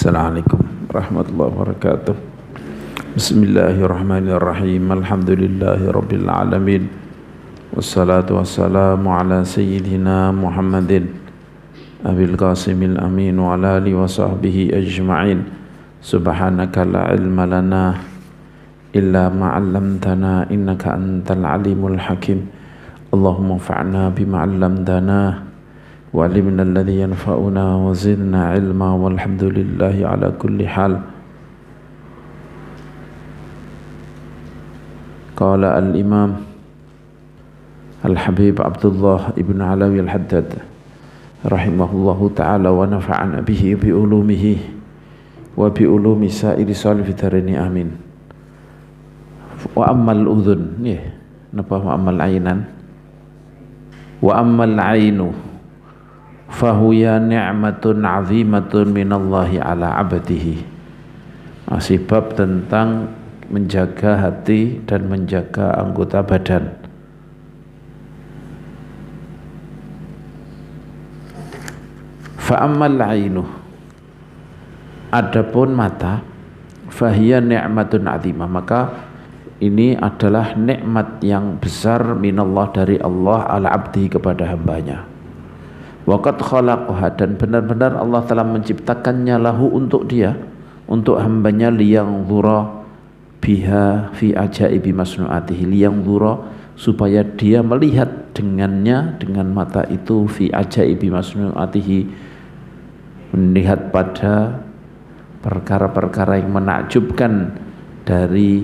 Assalamualaikum warahmatullahi wabarakatuh. Bismillahirrahmanirrahim. Alhamdulillahi rabbil alamin. Wassalatu wassalamu ala sayyidina Muhammadin Abil Qasimil Amin wa ala alihi wa sahbihi ajma'in. Subhanaka la ilma lana illa ma 'allamtana innaka antal alimul hakim. Allahumma fa'na bima 'allamtana وعلمنا الذي ينفعنا وزدنا علما والحمد لله على كل حال. قال الإمام الحبيب عبد الله ابن علوي الحداد رحمه الله تعالى ونفعنا به بعلومه وبعلوم سائر صالح الدارين آمين. وأما الأذن وأما العينان وأما العين fahuya ni'matun 'azimatun minallahi ala 'abdihi. Masih bab tentang menjaga hati dan menjaga anggota badan. Fa ammal 'ainu, adapun mata, fahiya ni'matun 'azimah, maka ini adalah nikmat yang besar minallah dari Allah ala 'abdihi kepada hambanya. Waqad khalaqaha, dan benar-benar Allah telah menciptakannya lahu untuk dia, untuk hambanya, liyanzura biha fi ajaibi masnu'atihi, liyanzura supaya dia melihat dengannya, dengan mata itu, fi ajaibi masnu'atihi, melihat pada perkara-perkara yang menakjubkan dari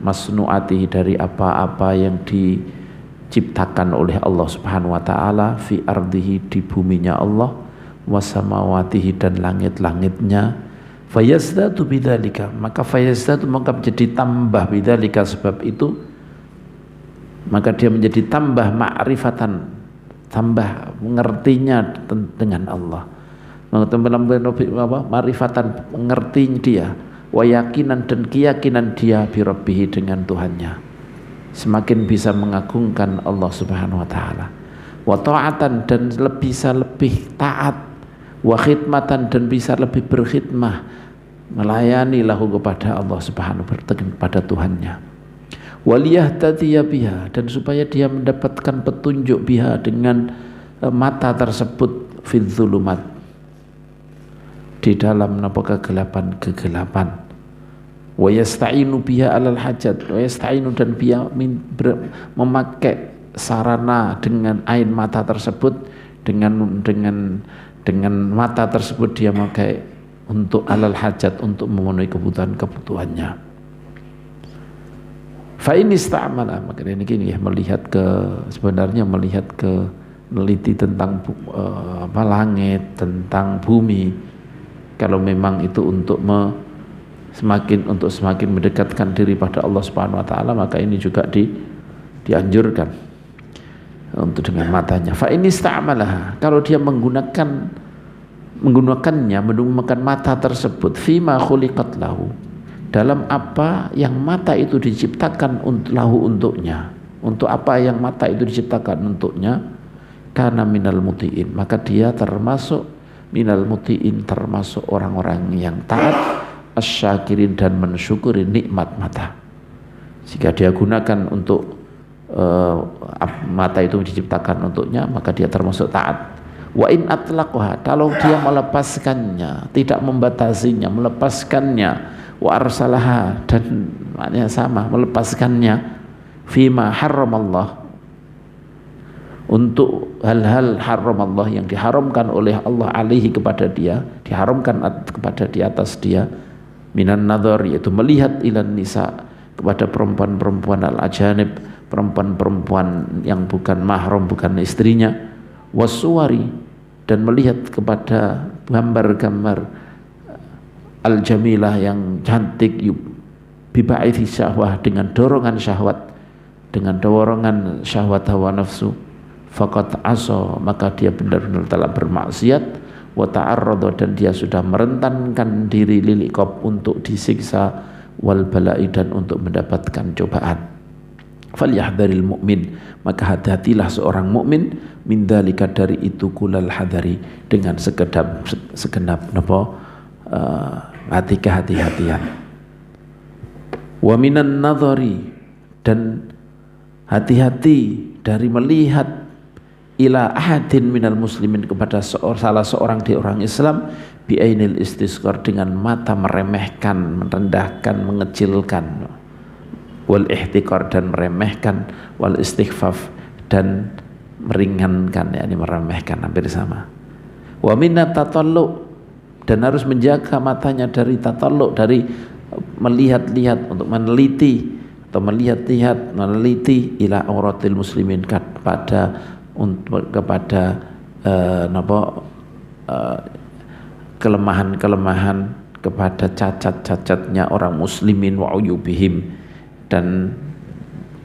masnu'atihi, dari apa-apa yang diciptakan oleh Allah Subhanahu wa taala, fi ardihi, di buminya Allah, wasamawatihi, dan langit-langitnya. Fayazdadu bidzalika, maka fayazdadu, maka menjadi tambah, bidzalika, sebab itu maka dia menjadi tambah ma'rifatan, tambah mengertinya dengan Allah, ma'rifatan, mengerti dia, wa yakinan, dan keyakinan dia, bi rabbih, dengan Tuhannya, semakin bisa mengagungkan Allah Subhanahu wa taala. Wa ta'atan, dan bisa lebih taat, wa khidmatan, dan bisa lebih berkhidmah, melayani lahu, kepada Allah Subhanahu wa taala, kepada Tuhannya. Wa liyahtadiya biha, dan supaya dia mendapatkan petunjuk biha, dengan mata tersebut, fi dzulumat, di dalam kegelapan. Wa yasta'inu biha alal hajat, wa yasta'inu, dan dia memakai sarana dengan ain mata tersebut, dengan mata tersebut dia memakai untuk alal hajat, untuk memenuhi kebutuhannya. Fa in ista'mala, maka ini gini ya, sebenarnya melihat ke meneliti tentang langit, tentang bumi, kalau memang itu untuk semakin mendekatkan diri pada Allah Subhanahu wa taala, maka ini juga dianjurkan untuk dengan matanya. Fa in ista'malaha, kalau dia menggunakannya, menggunakan mata tersebut, fima khuliqat lahu, dalam apa yang mata itu diciptakan lahu untuknya, untuk apa yang mata itu diciptakan untuknya, kana minal muti'in, maka dia termasuk minal muti'in, termasuk orang-orang yang taat, asyakirin, dan mensyukuri nikmat mata. Jika dia gunakan untuk mata itu diciptakan untuknya, maka dia termasuk taat. Wa in atlaqaha, kalau dia melepaskannya, tidak membatasinya, melepaskannya, wa arsalaha, dan maknanya sama, melepaskannya, fima haramallah, untuk hal-hal haramallah, yang diharamkan oleh Allah alaihi, kepada dia, diharamkan kepada di atas dia, minan nadhar, yaitu melihat, ilan nisa, kepada perempuan-perempuan al-ajanib, perempuan-perempuan yang bukan mahram, bukan istrinya, wasuwari, dan melihat kepada gambar-gambar al-jamilah, yang cantik, bibaithi syahwah, dengan dorongan syahwat, dengan dorongan syahwat hawa nafsu, faqad asa, maka dia benar-benar telah bermaksiat, wa ta'arrada, dan dia sudah merentankan diri lil iqab, untuk disiksa, wal bala'i, dan untuk mendapatkan cobaan. Falyahdharil mu'min, maka hati-hatilah seorang mukmin, min dzalika, dari itu, kulal hadari, dengan segenap hati kehati-hatian. Wa minan nadhari, dan hati-hati dari melihat ila ahadin minal muslimin, kepada salah seorang di orang Islam, bi'ainil istisghar, dengan mata meremehkan, merendahkan, mengecilkan, wal ihtiqar, dan meremehkan, wal istighfaf, dan meringankan, yakni meremehkan, hampir sama. Wa minat tatallu, dan harus menjaga matanya dari tatallu, dari melihat-lihat, untuk meneliti atau melihat-lihat, meneliti ila auratil muslimin, kepada kelemahan-kelemahan, kepada cacat-cacatnya orang muslimin, wa uyubihim, dan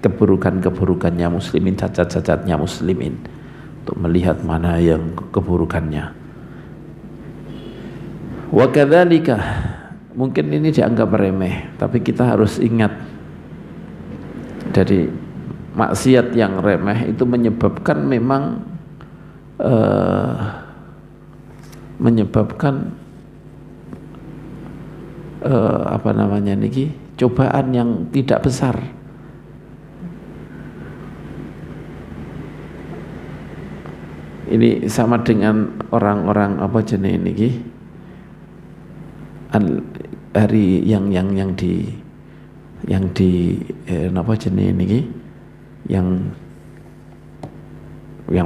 keburukan-keburukannya muslimin, cacat-cacatnya muslimin, untuk melihat mana yang keburukannya. Wa kadzalika, mungkin ini dianggap remeh, tapi kita harus ingat, dari maksiat yang remeh itu menyebabkan memang apa namanya niki, cobaan yang tidak besar. Ini sama dengan orang-orang apa jenis niki, hari yang di apa jenis niki, yang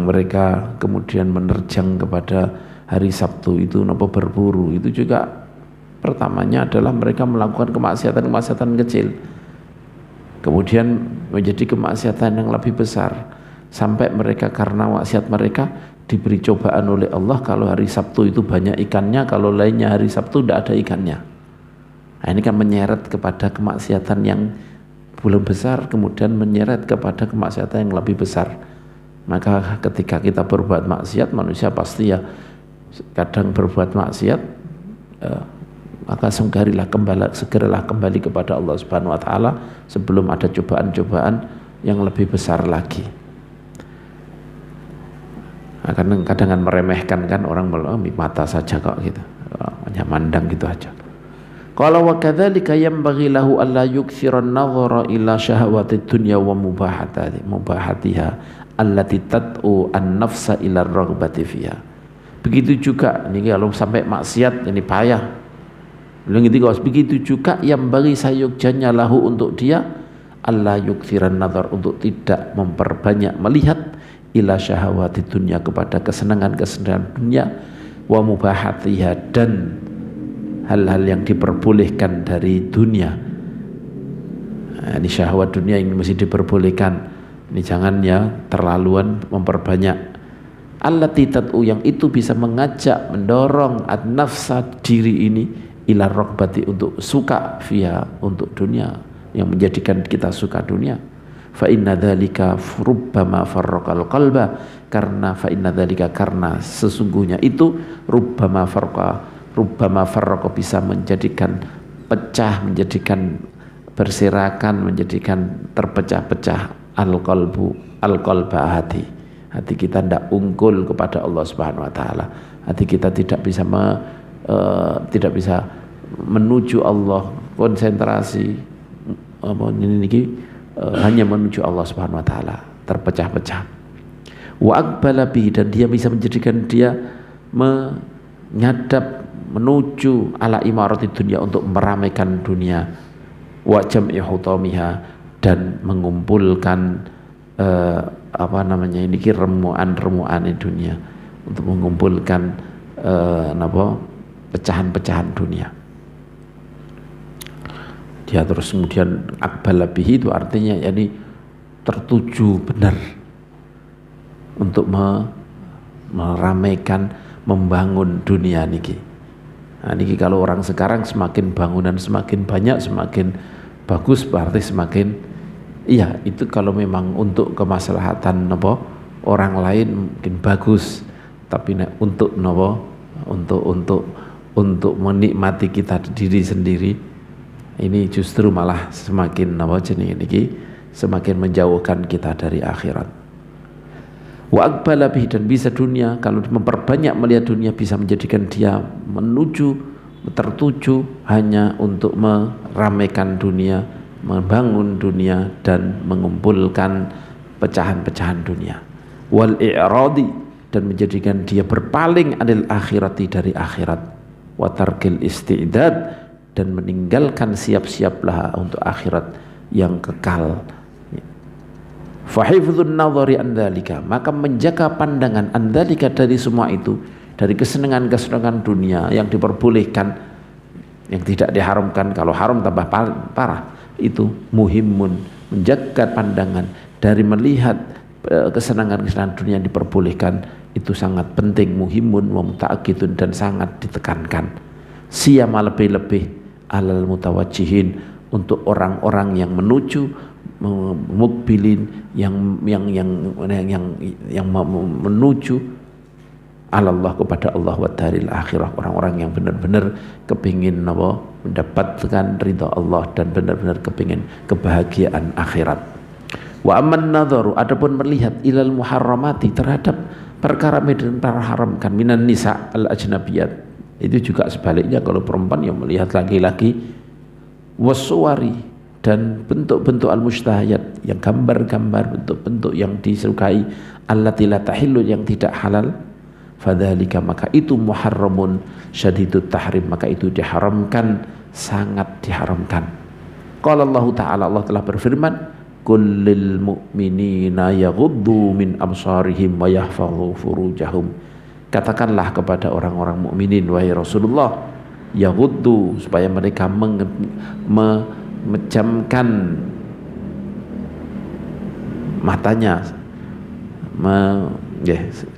mereka kemudian menerjang kepada hari Sabtu itu napa berburu, itu juga pertamanya adalah mereka melakukan kemaksiatan kecil, kemudian menjadi kemaksiatan yang lebih besar, sampai mereka karena maksiat mereka diberi cobaan oleh Allah. Kalau hari Sabtu itu banyak ikannya, kalau lainnya hari Sabtu tidak ada ikannya. Nah, ini kan menyeret kepada kemaksiatan yang belum besar, kemudian menyeret kepada kemaksiatan yang lebih besar. Maka ketika kita berbuat maksiat, manusia pasti ya kadang berbuat maksiat, maka segeralah kembali kepada Allah Subhanahu wa taala sebelum ada cobaan-cobaan yang lebih besar lagi. Kadang-kadang meremehkan kan orang, mata saja kok gitu, hanya mandang gitu aja. Qala wa kadzalika yanbaghi lahu alla yuksiran nadhara ila syahawatid dunya wa mubahatiha allati tad'u an-nafsa ila ar-raghbati fiha. Begitu juga ini kalau sampai maksiat ini payah. Begitu juga yang bagi sayukjanya lahu, untuk dia alla yuksiran nadhar, untuk tidak memperbanyak melihat ila syahawatid dunya, kepada kesenangan-kesenangan dunia, wa mubahatiha, dan hal-hal yang diperbolehkan dari dunia. Nah, ini syahwat dunia ini mesti diperbolehkan. Ini jangan ya terlaluan memperbanyak. Allati tad'u, yang itu bisa mengajak, mendorong an-nafsa, diri ini, ila raghbati, untuk suka fiha, untuk dunia, yang menjadikan kita suka dunia. Fa inna dzalika rubbama farraqal qalba, karena fa inna dzalika, karena sesungguhnya itu rubbama farraqa, bisa menjadikan pecah, menjadikan berserakan, menjadikan terpecah-pecah al-qalba, hati kita tidak unggul kepada Allah Subhanahu wa taala. Hati kita tidak bisa menuju Allah, konsentrasi hanya menuju Allah Subhanahu wa taala, terpecah-pecah. Wa aqbala bihi, dan dia bisa menjadikan dia menyadap menuju ala imarati dunia, untuk meramaikan dunia, wa jam'i hutamiha, dan mengumpulkan remuan-remuan dunia, untuk mengumpulkan pecahan-pecahan dunia. Dia terus kemudian aqbala bihi, itu artinya yakni tertuju benar untuk meramaikan, membangun dunia niki. Nah, niki kalau orang sekarang semakin bangunan semakin banyak, semakin bagus, berarti semakin iya, itu kalau memang untuk kemaslahatan orang lain mungkin bagus, tapi untuk untuk menikmati kita diri sendiri, ini justru malah semakin semakin menjauhkan kita dari akhirat. Wa aqbala bihi, dan bisa dunia, kalau memperbanyak melihat dunia bisa menjadikan dia menuju tertuju hanya untuk meramaikan dunia, membangun dunia dan mengumpulkan pecahan-pecahan dunia. Wal i'radi, dan menjadikan dia berpaling anil akhirati, dari akhirat. Wa tarkil istidad, dan meninggalkan siap-siaplah untuk akhirat yang kekal. Fahifdzun nadhari an dzalika, maka menjaga pandangan an dzalika, dari semua itu, dari kesenangan-kesenangan dunia yang diperbolehkan, yang tidak diharamkan. Kalau haram tambah parah. Itu muhimun, menjaga pandangan dari melihat kesenangan-kesenangan dunia yang diperbolehkan, itu sangat penting. Muhimun wa muta'akkidun, dan sangat ditekankan. Siyama lebih-lebih alal mutawajjihin, untuk orang-orang yang menuju, mukbilin, yang menuju Allah, kepada Allah, wa daril akhirah, orang-orang yang benar-benar kepingin mendapatkan ridha Allah dan benar-benar kepingin kebahagiaan akhirat. Wa amman nadharu, adapun melihat ilal muharramati, terhadap perkara yang terharamkan, minan nisa al ajnabiyat, itu juga sebaliknya. Kalau perempuan yang melihat laki-laki, wasuwari, dan bentuk-bentuk al-mustahayat, yang gambar-gambar, bentuk-bentuk yang disukai, allati la tahillu, yang tidak halal, fadzalika, maka itu muharramun syadidut tahrim, maka itu diharamkan, sangat diharamkan. Qala Allah Ta'ala, Allah telah berfirman, kullil mu'minina yaghuddu min absarihim wa yahfadhu furujahum, katakanlah kepada orang-orang mukminin, wahai Rasulullah, yaghuddu, supaya mereka memejamkan matanya,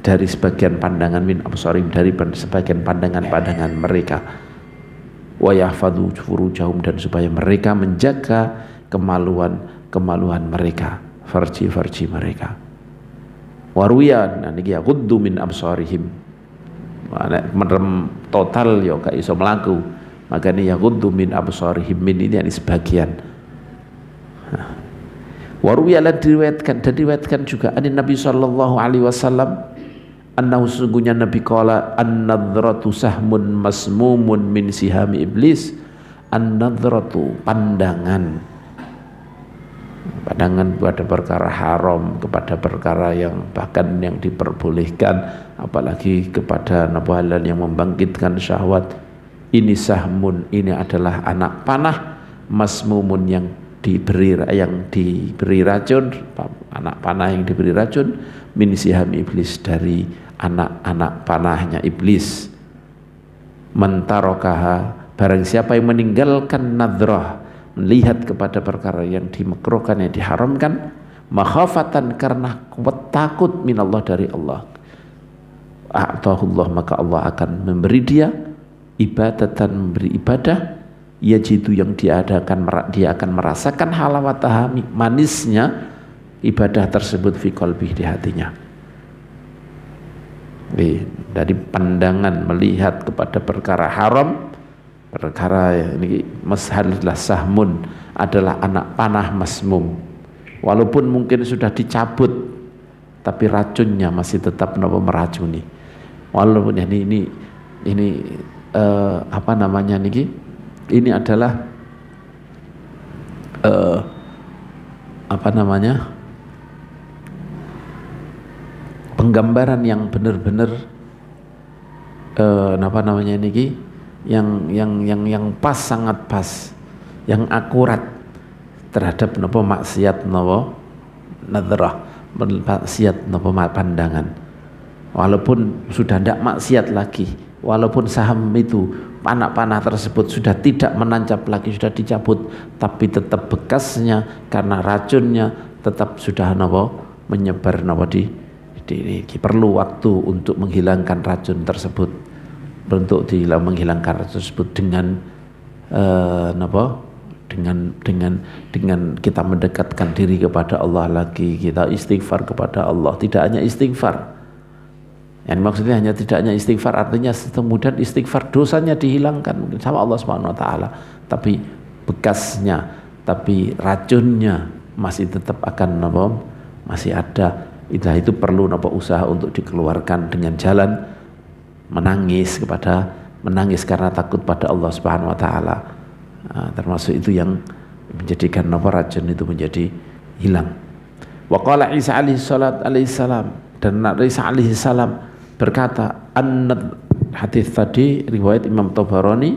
dari sebagian pandangan, min absarim, dari sebagian pandangan mereka, wa yahfadhu furujahum, dan supaya mereka menjaga kemaluan mereka, farji mereka. Waruyan niki yaghuddu min absarihim, merem total yo gak iso mlaku, makanya yaghuddu min absarihim, min ini yang sebagian. Waruya, diriwayatkan juga anin Nabi sallallahu alaihi wasallam, annahu, sesungguhnya Nabi qala, an-nadratu sahmun masmumun min sihami iblis. An-nadratu, pandangan pada perkara haram, kepada perkara yang bahkan yang diperbolehkan, apalagi kepada hal yang membangkitkan syahwat. Ini sahmun, ini adalah anak panah, masmumun, yang diberi racun, anak panah yang diberi racun, min siham iblis, dari anak-anak panahnya iblis. Mentarokaha, barang siapa yang meninggalkan nadrah, melihat kepada perkara yang dimakruhkan, yang diharamkan, makhafatan, karena takut, minallah, dari Allah, a'tahullah, maka Allah akan memberi dia ibadatan, memberi ibadah, yajidu, yang dia akan merasakan halawataha, manisnya ibadah tersebut, fi qalbi, di hatinya. Dari pandangan melihat kepada perkara haram, perkara ini mashalah sahmun, adalah anak panah masmum, walaupun mungkin sudah dicabut, tapi racunnya masih tetap meracuni. Walaupun ini apa namanya niki, ini adalah apa namanya, penggambaran yang benar-benar apa namanya niki, yang pas, sangat pas, yang akurat terhadap maksiat nadrah, maksiat pandangan. Walaupun sudah tidak maksiat lagi, walaupun saham itu, anak panah tersebut sudah tidak menancap lagi, sudah dicabut, tapi tetap bekasnya karena racunnya tetap sudah menyebar perlu waktu untuk menghilangkan racun tersebut, untuk menghilangkan racun tersebut dengan dengan kita mendekatkan diri kepada Allah lagi, kita istighfar kepada Allah. Tidak hanya istighfar, yang maksudnya hanya tidak hanya istighfar, artinya kemudian istighfar dosanya dihilangkan sama Allah Subhanahu wa taala, tapi bekasnya, tapi racunnya masih tetap akan masih ada. Itu perlu usaha untuk dikeluarkan dengan jalan menangis kepada menangis karena takut pada Allah Subhanahu wa taala. Termasuk itu yang menjadikan racun itu menjadi hilang. Wa qala Isa alaihi salam, dan Isa alaihi salam berkata, hadis tadi riwayat Imam Tabarani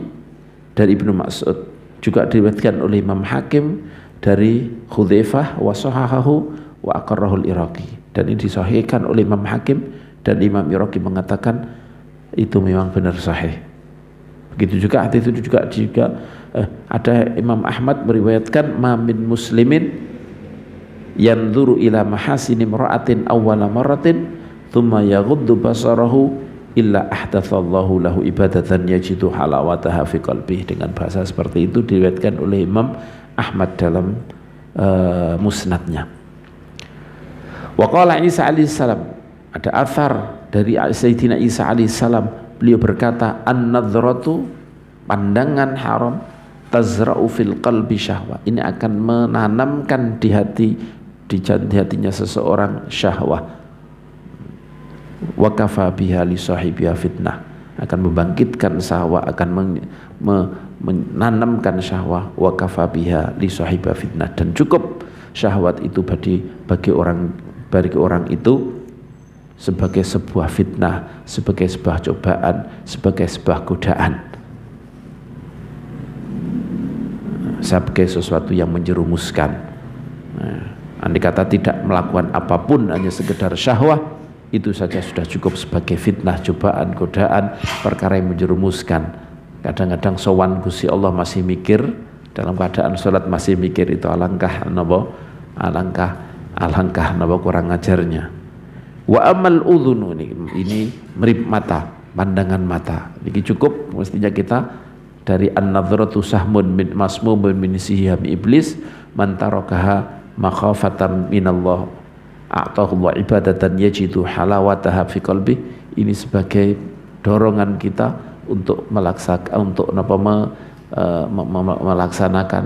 dari Ibnu Mas'ud, juga diriwayatkan oleh Imam Hakim dari Hudzaifah wa sahahahu wa aqarrahul Iraqi, dan ini disahihkan oleh Imam Hakim dan Imam Iraqi mengatakan itu memang benar sahih. Begitu juga hadis itu juga ada Imam Ahmad meriwayatkan ma min muslimin yanzuru ila mahasini imra'atin awwala marratin thumma yaghuddu basarahu illa ahdatsallahu lahu ibadatan yajidu halawataha fi qalbihi. Dengan bahasa seperti itu diriwayatkan oleh Imam Ahmad dalam musnadnya. Wa qala Isa alaihi salam, ada athar dari Sayyidina Isa alaihi salam, beliau berkata, an-nadhratu, pandangan haram, tazra'u fil qalbi syahwah, ini akan menanamkan di hatinya seseorang syahwah. Wa kafa biha li sahibiha fitnah, akan membangkitkan syahwah, akan menanamkan syahwah. Wa kafa biha li sahibiha fitnah, dan cukup syahwat itu bagi orang itu sebagai sebuah fitnah, sebagai sebuah cobaan, sebagai sebuah godaan, sebagai sesuatu yang menjerumuskan. Andai kata tidak melakukan apapun, hanya sekedar syahwah, itu saja sudah cukup sebagai fitnah, cobaan, godaan, perkara yang menjerumuskan. Kadang-kadang sowan Gusti Allah masih mikir, dalam keadaan sholat masih mikir, itu alangkah kurang ajarnya. Wa amal udhunu, ini merib mata, pandangan mata. Ini cukup mestinya kita dari an-nadhratu sahmun min masmumun min siham iblis man tarakaha makhafatan minallah a'tahullah ibadatan yajidu halawataha fi qalbi. Ini sebagai dorongan kita untuk melaksanakan,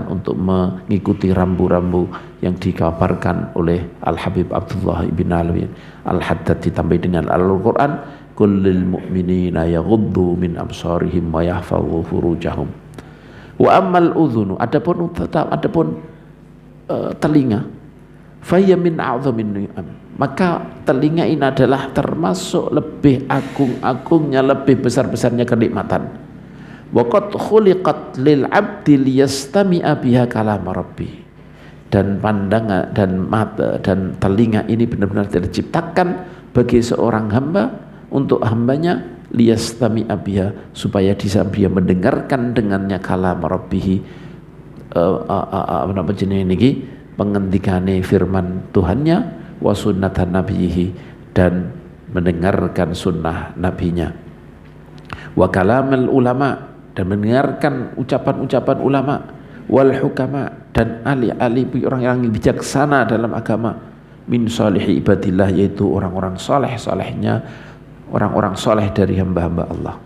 untuk mengikuti rambu-rambu yang dikabarkan oleh Al-Habib Abdullah ibn Alwi Al-Haddad, ditambah dengan Al-Quran, kullil mu'minina yaghuddu min absarihim wa yahfazu furujahum. Wa ammal udhunu, adapun telinga, faya min a'dhamin ni'am, maka telinga ini adalah termasuk lebih agung-agungnya, lebih besar-besarnya kenikmatan. Wa qad khuliqat lil 'abdi liyastami'a biha kalam rabbi, dan pandangan dan mata dan telinga ini benar-benar diciptakan bagi seorang hamba, untuk hambanya, liyastami'a biha, supaya dia mendengarkan dengannya kalam rabbih, pengendikane firman Tuhannya, wa sunnatan nabiyhi, dan mendengarkan sunnah nabinya, wa kalamul ulama, dan mendengarkan ucapan-ucapan ulama, wal hukama, dan ahli-ahli, orang-orang yang bijaksana dalam agama, min salihi ibadillah, yaitu orang-orang saleh-salehnya, orang-orang saleh dari hamba-hamba Allah.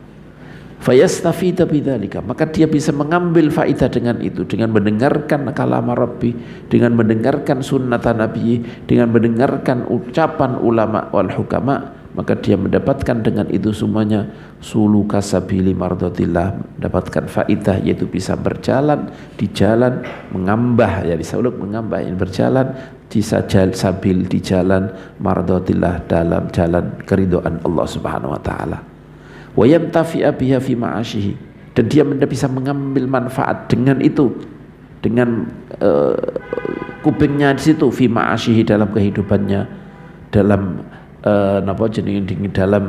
Fayastafida bidzalika, maka dia bisa mengambil faidah dengan itu, dengan mendengarkan kalam Rabbi, dengan mendengarkan sunnatan Nabi, dengan mendengarkan ucapan ulama wal hukama, maka dia mendapatkan dengan itu semuanya suluka sabili mardatillah, mendapatkan faidah, yaitu bisa berjalan di jalan mengambah, ya disuluk mengambah, yang berjalan di sabil, di jalan mardatillah, dalam jalan keridhaan Allah Subhanahu wa taala. Wa yantafi'a biha fi ma'asyihi, dan dia bisa mengambil manfaat dengan itu, dengan kupingnya di situ, fi ma'asyihi, dalam kehidupannya, dalam dalam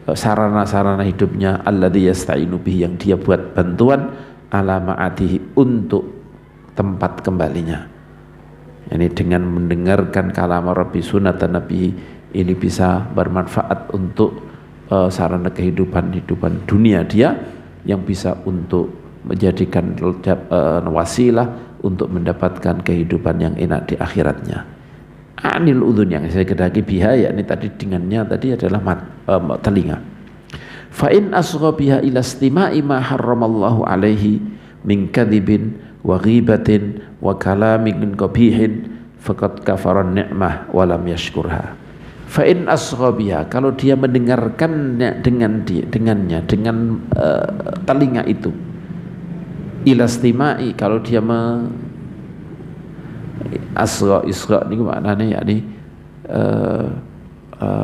sarana-sarana hidupnya, alladzi yasta'inu bihi, yang dia buat bantuan, ala ma'atihi, untuk tempat kembalinya. Ini dengan mendengarkan kalam Rabbi, sunnatan Nabi, ini bisa bermanfaat untuk sarana kehidupan dunia dia, yang bisa untuk menjadikan wasilah untuk mendapatkan kehidupan yang enak di akhiratnya. Anil udhun, yang saya kedaki biha, yakni tadi dengannya tadi adalah telinga. Fa in asgha biha ila istima'i ma harramallahu alaihi min kadhibin wa ghibatin wa kalamin qabihin faqad kafara ni'mah wa lam yashkurha. Fa in asghabiha, kalau dia mendengarkannya dengannya dengan telinga itu, ilastimai, kalau dia isra niku maknane yakni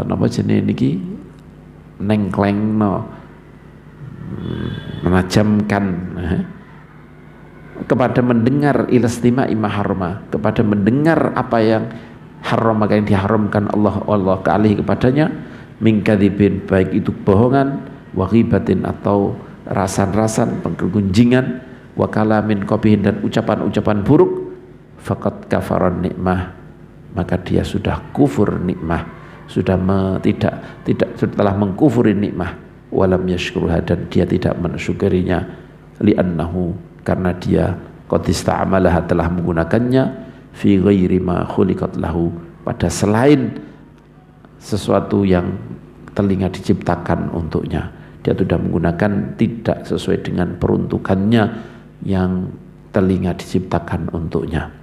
napa jenenge niki nengklengno, menajamkan kepada mendengar ilastimai maharma, kepada mendengar apa yang haram, maka yang diharamkan Allah kealih kepadanya, min kadzibin, baik itu bohongan, wa ghibatin atau rasan-rasan penggunjingan, wa kalamin qabihin dan ucapan-ucapan buruk, faqad kafaran nikmah, maka dia sudah kufur nikmah, sudah telah mengkufuri nikmah, walam yashkuruha, dan dia tidak mensyukurinya, li'annahu, karena dia qad ista'malaha, telah menggunakannya fi ghairi ma khuliqat lahu, pada selain sesuatu yang telinga diciptakan untuknya. Dia sudah menggunakan tidak sesuai dengan peruntukannya yang telinga diciptakan untuknya.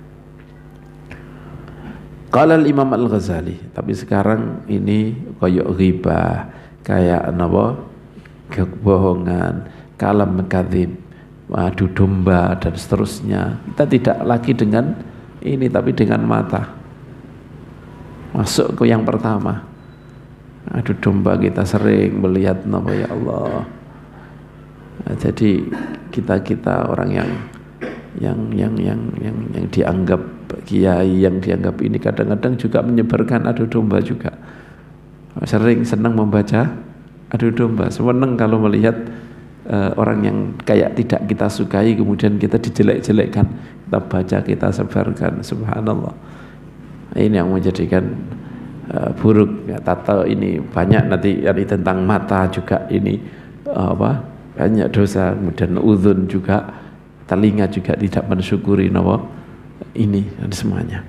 Qala al-Imam Al-Ghazali, tapi sekarang ini kayak ghibah, kayak napa, kebohongan, kalam kadzib, adu domba dan seterusnya. Kita tidak lagi dengan ini, tapi dengan mata. Masuk ke yang pertama, adu domba, kita sering melihat nama, ya Allah. Nah, jadi kita orang yang dianggap kiai, yang dianggap ini, kadang-kadang juga menyebarkan adu domba juga. Sering senang membaca adu domba, senang kalau melihat orang yang kayak tidak kita sukai kemudian kita dijelek-jelekkan, kita baca, kita sebarkan. Subhanallah, ini yang menjadikan buruk ya, tato ini banyak nanti tentang mata juga ini banyak dosa. Kemudian uzun juga, telinga juga tidak mensyukuri ini dan semuanya.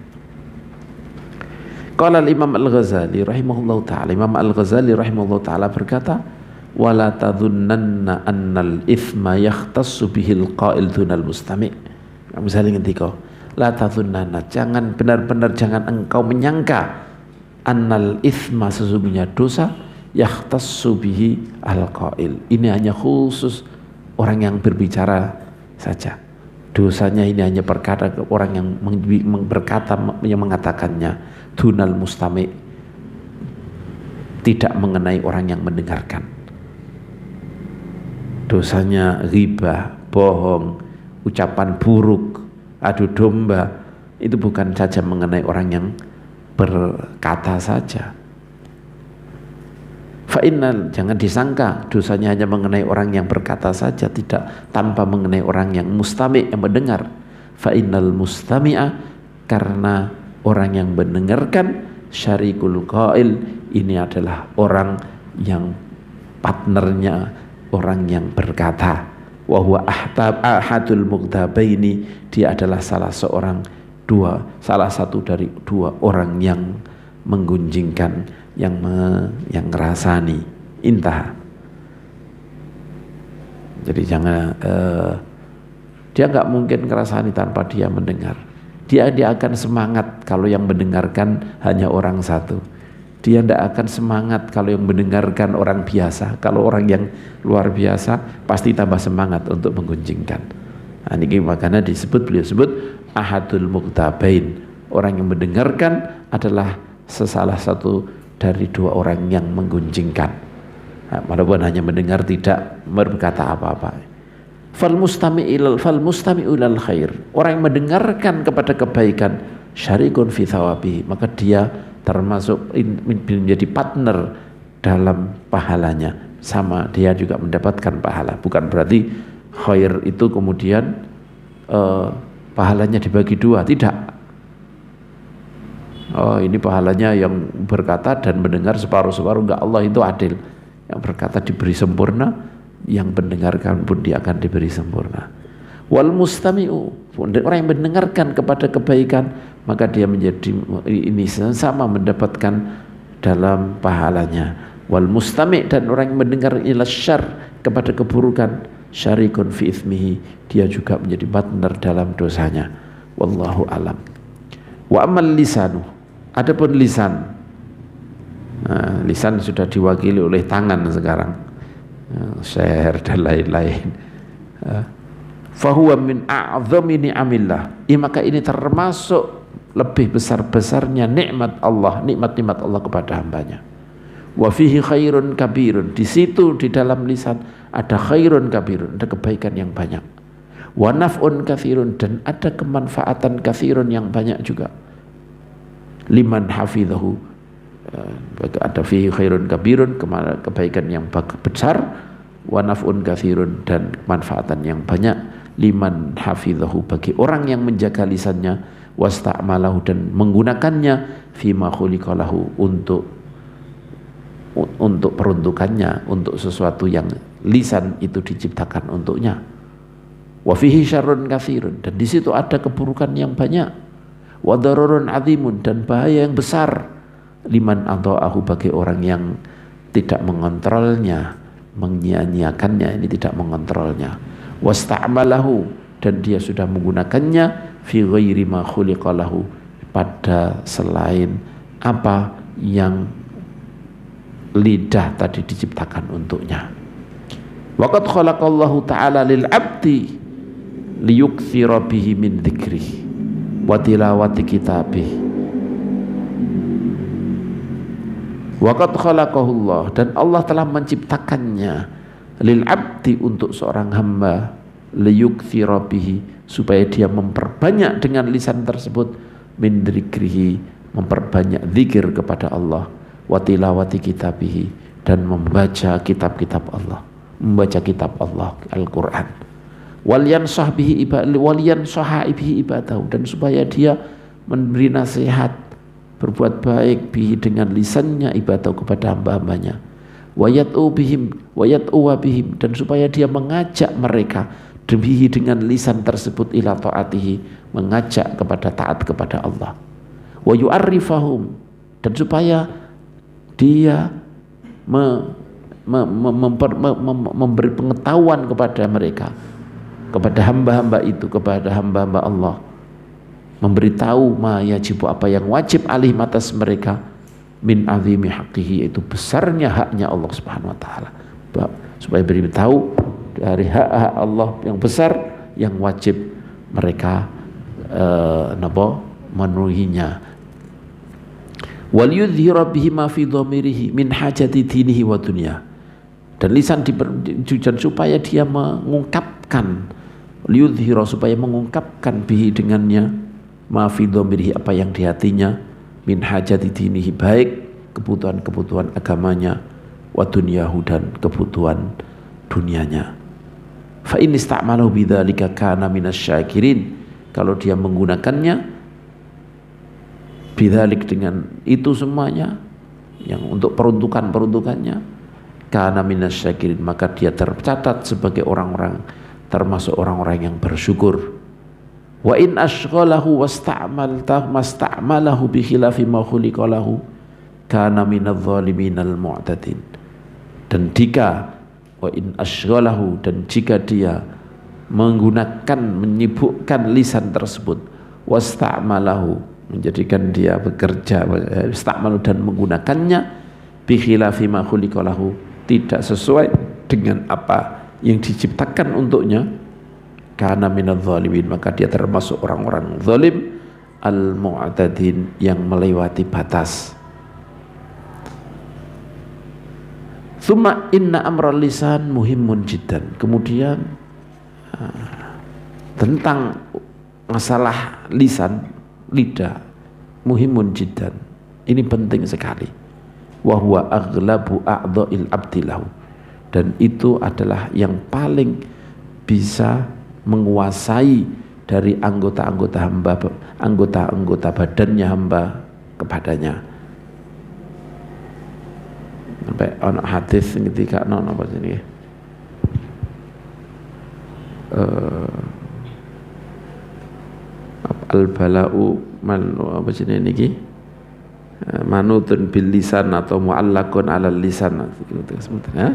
Qala al-Imam Al-Ghazali rahimahullahu ta'ala, Imam Al-Ghazali rahimahullahu ta'ala berkata, wala tadhunnanna annal ithma yakhtassu bihil qail dunal mustami'. Misalnya ngendika, la tadhunnanna, jangan benar-benar jangan engkau menyangka, annal ithma, sesungguhnya dosa, yakhtassu bihi al qail, ini hanya khusus orang yang berbicara saja. Dosanya ini hanya perkara orang yang berkata, yang mengatakannya, dunal mustami', tidak mengenai orang yang mendengarkan. Dosanya ghibah, bohong, ucapan buruk, adu domba, itu bukan saja mengenai orang yang berkata saja. Fa'innal, jangan disangka dosanya hanya mengenai orang yang berkata saja, tidak, tanpa mengenai orang yang mustami', yang mendengar. Fa'innal mustami'a, karena orang yang mendengarkan, syarikul qail, ini adalah orang yang partnernya orang yang berkata. Wa huwa ahadul mughtabaini, dia adalah salah satu dari dua orang yang menggunjingkan, yang ngerasani. Intah. Jadi jangan dia nggak mungkin ngerasani tanpa dia mendengar. Dia akan semangat kalau yang mendengarkan hanya orang satu. Dia tidak akan semangat kalau yang mendengarkan orang biasa. Kalau orang yang luar biasa pasti tambah semangat untuk menggunjingkan. Nah, ini makanya beliau sebut ahadul mughtabain, orang yang mendengarkan adalah salah satu dari dua orang yang menggunjingkan. Nah, walaupun hanya mendengar, tidak berkata apa-apa. Fal mustami'u ilal khair, orang yang mendengarkan kepada kebaikan, syarikun fi thawabi, maka dia termasuk menjadi partner dalam pahalanya, sama dia juga mendapatkan pahala. Bukan berarti khair itu kemudian pahalanya dibagi dua, tidak. Oh, ini pahalanya yang berkata dan mendengar separuh-separuh, enggak, Allah itu adil. Yang berkata diberi sempurna, yang mendengarkan pun dia akan diberi sempurna. Wal mustami'u, orang yang mendengarkan kepada kebaikan, maka dia menjadi ini sama mendapatkan dalam pahalanya. Wal mustami', dan orang yang mendengar ila syarr, kepada keburukan, syarikun fi ithmihi, dia juga menjadi partner dalam dosanya. Wallahu alam. Wa amal lisanu, adapun lisan, Lisan sudah diwakili oleh tangan sekarang, share dan lain-lain. Fahuwa min a'zami ni'amillah. Maka ini termasuk lebih besar-besarnya nikmat Allah, nikmat-nikmat Allah kepada hambanya. Wa fihi khairun kabirun. Di situ di dalam lisan ada khairun kabirun, ada kebaikan yang banyak. Wa naf'un katsirun, dan ada kemanfaatan katsirun yang banyak juga. Liman hafidhahu, ada fihi khairun kabirun, kebaikan yang besar, wa naf'un katsirun, dan kemanfaatan yang banyak, liman hafidhahu, bagi orang yang menjaga lisannya, wasta'malahu, dan menggunakannya, fima khuliqalahu, untuk peruntukannya, untuk sesuatu yang lisan itu diciptakan untuknya. Wa fihi syarrun katsirun, dan di situ ada keburukan yang banyak. Wa dararun azimun, dan bahaya yang besar, liman adha'ahu, bagi orang yang tidak mengontrolnya, menyia-nyiakannya, ini tidak mengontrolnya. Wasta'malahu, dan dia sudah menggunakannya, fi ghairi ma khuliqalahu, pada selain apa yang lidah tadi diciptakan untuknya. Waqad khalaqallahu ta'ala lil 'abdi liyukthira bihi min dzikrihi wa tilawati kitabih. Waqad khalaqahullah, dan Allah telah menciptakannya, lil 'abdi, untuk seorang hamba, liyukthira bihi, supaya dia memperbanyak dengan lisan tersebut, min dzikrihi, memperbanyak zikir kepada Allah, wa tilawati kitabihi, dan membaca kitab-kitab Allah, membaca kitab Allah Al-Quran. Waliyan sahbihi ibadahu, dan supaya dia memberi nasihat, berbuat baik bihi, dengan lisannya, ibadah kepada hamba-hambanya. Wayat'u bihim, dan supaya dia mengajak mereka bihi, dengan lisan tersebut, ila ta'atihi, mengajak kepada taat kepada Allah. Wa yu'arrifahum, dan supaya dia memberi pengetahuan kepada mereka, kepada hamba-hamba itu, kepada hamba-hamba Allah, memberitahu ma yajibu, apa yang wajib alih atas mereka, min azimi haqqihi, itu besarnya haknya Allah Subhanahu wa taala, supaya beritahu dari hak-hak Allah yang besar yang wajib mereka memenuhinya. Wal yudhhira bihi ma fi dhamirihi min hajati dinihi wa dunya, dan lisan ditujukan supaya dia mengungkapkan, liyudhhira, supaya mengungkapkan bihi, dengannya, ma fi dhamirihi, apa yang di hatinya, min hajati dinihi, baik kebutuhan-kebutuhan agamanya, wa dunyahu, dan kebutuhan dunianya. Fa in ista'malahu bidzalika kana minasyakirin, kalau dia menggunakannya bidzalik, dengan itu semuanya, yang untuk peruntukannya, kana minasyakirin, maka dia tercatat sebagai orang-orang, termasuk orang-orang yang bersyukur. Wa in ashghalahu wasta'malahu bi khilafi ma khuliqalahu kana minadh-dhaliminal mu'tadin. Dan jika wa in ashghalahu, dan jika dia menggunakan, menyibukkan lisan tersebut, wasta'malahu, menjadikan dia bekerja, ista'malu, dan menggunakannya, bi khilafi ma khuliqalahu, tidak sesuai dengan apa yang diciptakan untuknya, kana minadh-dhalimin, maka dia termasuk orang-orang zalim, al-mu'tadin, yang melewati batas. Tsumma inna amral lisan muhimmun jiddan, kemudian tentang masalah lisan, lidah, muhimmun jiddan, ini penting sekali. Wa huwa aghlabu a'dha'il abdi lahu, dan itu adalah yang paling bisa menguasai dari anggota-anggota hamba, anggota-anggota badannya hamba kepadanya. Sampai ana hadis ketika ana apa jenenge? Al-bala'u apa jenenge niki? Manutun bil lisan atau mu'allaqun 'alal lisan, gitu sebutnya.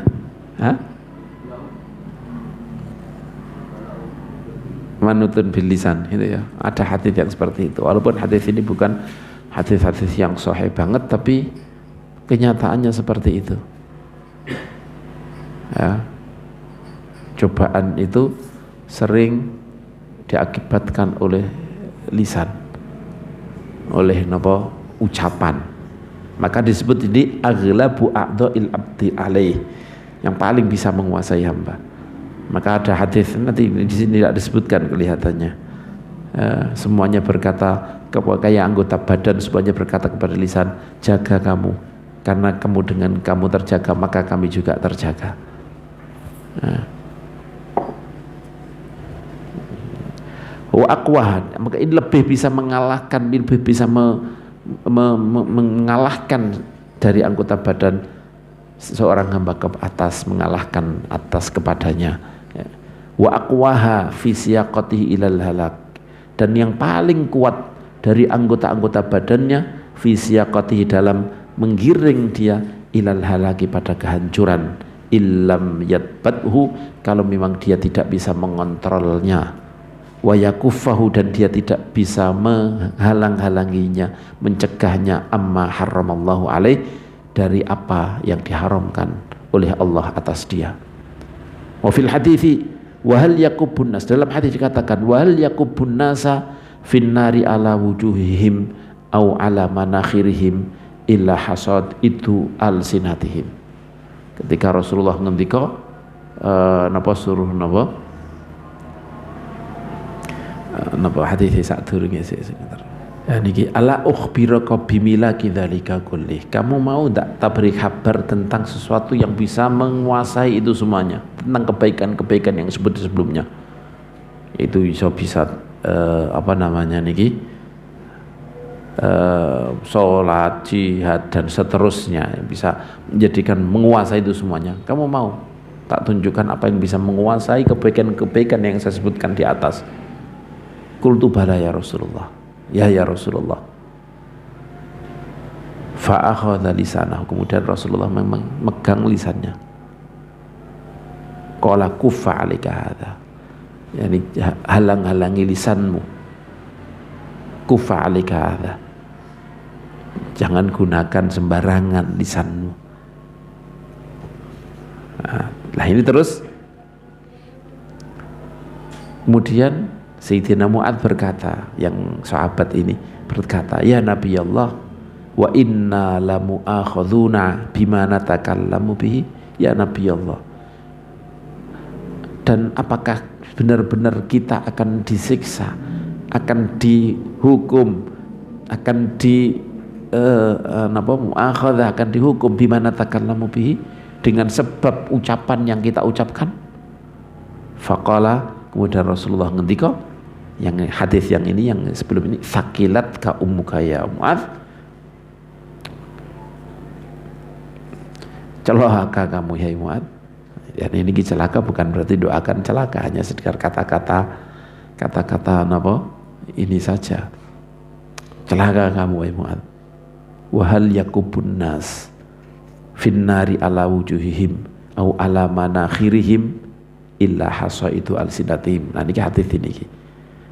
Manutun bil lisan, itu ya. Ada hadis yang seperti itu. Walaupun hadis ini bukan hadis-hadis yang sahih banget, tapi kenyataannya seperti itu. Ya. Cobaan itu sering diakibatkan oleh lisan, oleh ucapan. Maka disebut ini aghlabu a'dha'il abdi alaih, yang paling bisa menguasai hamba. Maka ada hadis, nanti di sini tidak disebutkan kelihatannya. Semuanya berkata, kayak anggota badan semuanya berkata kepada lisan, jaga kamu, karena kamu dengan kamu terjaga maka kami juga terjaga. Wa aqwahan, maka ini lebih bisa mengalahkan, lebih bisa mengalahkan dari anggota badan seorang hamba ke atas, mengalahkan atas kepadanya. Wa aqwaha fi siyaqatihi ilal halak, dan yang paling kuat dari anggota-anggota badannya fi siyaqatihi, dalam menggiring dia ilal halaki, pada kehancuran, illam yatbathu, kalau memang dia tidak bisa mengontrolnya, wa yakuffahu, dan dia tidak bisa menghalang-halanginya, mencegahnya, amma haramallahu alaih, dari apa yang diharamkan oleh Allah atas dia. Wa fil hadithi wa hal yakubun nas, dalam hadis dikatakan wa hal yakubun nasa finnari ala wujuhihim au ala manakhirihim illa hasad itu alsinatihim. Ketika Rasulullah ngendika napa suruh napa hadis sak durunge sik niki, ala ukhbiraka bimilaki dzalika kullih, kamu mau tak beri kabar tentang sesuatu yang bisa menguasai itu semuanya, tentang kebaikan-kebaikan yang disebut sebelumnya, itu bisa sholat, jihad dan seterusnya, bisa menjadikan menguasai itu semuanya. Kamu mau tak tunjukkan apa yang bisa menguasai kebaikan-kebaikan yang saya sebutkan di atas? Qultu bala ya Rasulullah, ya Rasulullah. Fa akhadha lisanahu, kemudian Rasulullah memang megang lisannya. Qala kuffa 'alaika hadza, yani halang-halangi lisanmu. Kuffa 'alaika hadza, jangan gunakan sembarangan lisanmu. Nah ini terus kemudian Sayyidina Mu'adz berkata, yang sahabat ini berkata, ya Nabi Allah, wa inna lamu'akhadhuna bima natakallamu bihi, ya Nabi Allah, dan apakah benar-benar kita akan disiksa, akan dihukum, akan mu'akhadhah, akan dihukum bima natakallamu bihi, dengan sebab ucapan yang kita ucapkan? Faqala, kemudian Rasulullah ngendika, yang hadis yang ini, yang sebelum ini, sakilat ka ummuka ya Mu'adz, celaka kamu ya Mu'adz. Dan ini celaka bukan berarti doakan celaka, hanya sekedar kata-kata ini saja, celaka kamu ya Mu'adz. Wa hal yakubun nas finnari ala wujuhihim au ala manakhirihim illa hasaitu alsinatihim. Nah ini hadis ini,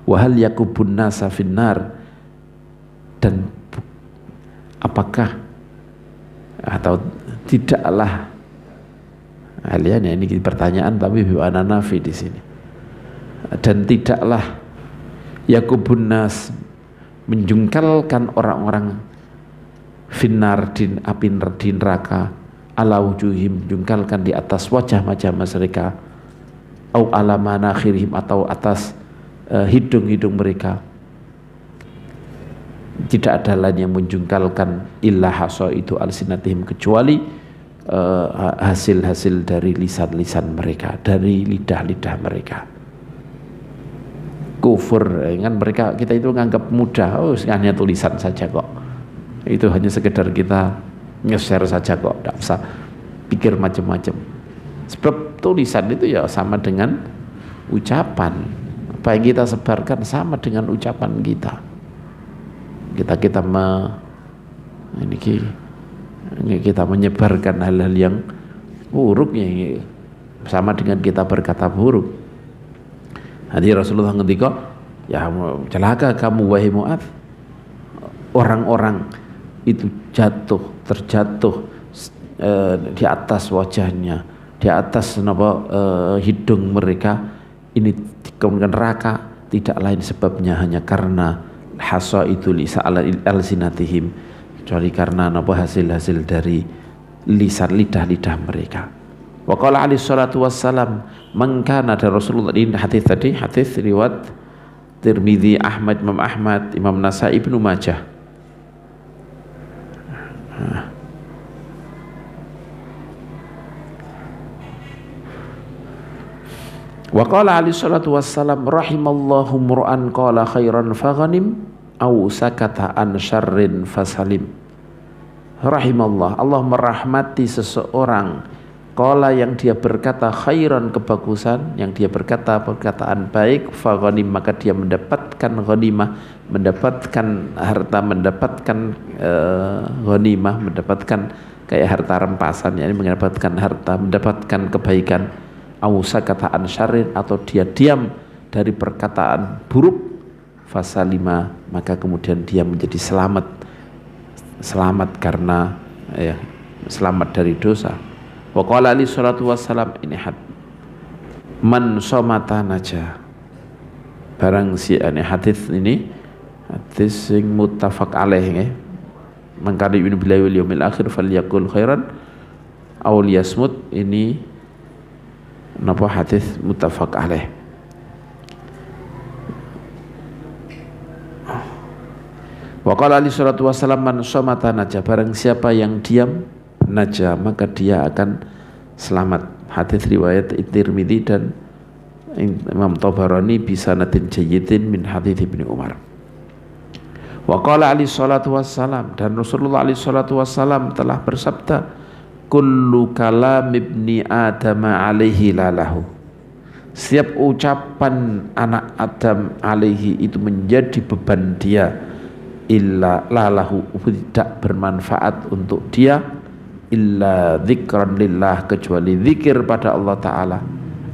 wahal yakubun nasa finnar, dan apakah atau tidaklah, kalian ya, ini pertanyaan tapi biwana nafi di sini, dan tidaklah yakubun nas, menjungkalkan orang-orang, finnar, di api di neraka, ala wujuhim, menjungkalkan di atas wajah-wajah mereka, au ala manakhirihim, atau atas hidung-hidung mereka, tidak ada lain yang menjungkalkan illa hasaitu alsinatihim, kecuali hasil-hasil dari lisan-lisan mereka, dari lidah-lidah mereka. Kufur, kan mereka, kita itu menganggap mudah, hanya tulisan saja kok, itu hanya sekedar kita nge-share saja kok, tidak usah pikir macam-macam. Sebab tulisan itu ya sama dengan ucapan, apa yang kita sebarkan sama dengan ucapan kita. Kita menyebarkan hal-hal yang buruk, ya, sama dengan kita berkata buruk. Jadi Rasulullah ngendika, ya celaka kamu wahai Mu'adz, orang-orang itu terjatuh di atas wajahnya, di atas hidung mereka, ini kemudian neraka, tidak lain sebabnya hanya karena hasa itu lisa al-sinatihim, kecuali karena hasil-hasil dari lisan lidah mereka. Wa qala alaihi salatu wassalam, man kana, dari Rasulullah, ini hadis tadi, hadis riwayat Tirmidzi, Ahmad, Imam Ahmad, Imam Nasai, Ibnu Majah. Wa qala alaihi salatu wassalam, rahimallahu mur'an qala khairan faghanim aw sakata an syarrin fasalim. Rahimallah, Allah merahmati seseorang, qala, yang dia berkata khairan, kebagusan, yang dia berkata perkataan baik, faghanim, maka dia mendapatkan ghanimah, mendapatkan harta, mendapatkan ghanimah, mendapatkan kayak harta rampasan, yakni mendapatkan harta, mendapatkan kebaikan. Ausa kataan syarrin, atau dia diam dari perkataan buruk, fasalima, maka kemudian dia menjadi selamat karena selamat dari dosa. Wa qala alaihi salatu wassalam, ini man somata naja, barang si hadis ini hadis sing muttafaq alaih, man kana yu'minu billahi wal yawmil akhir falyaqul khairan aw liyasmut, ini hadis muttafaq alaih. Wa qala alaihi salatu wassalam, man somata naja, barang siapa yang diam, naja, maka dia akan selamat. Hadis riwayat Tirmidzi dan Imam Tabarani bisanadin jayyidin min hadits Ibnu Umar. Wa qala alaihi salatu wassalam, dan Rasulullah alaihi salatu wassalam telah bersabda, kullu kalam ibni Adam alaihi lalahu, setiap ucapan anak Adam alaihi itu menjadi beban dia, illa lalahu, tidak bermanfaat untuk dia, illa dzikran lillah, kecuali zikir pada Allah Ta'ala,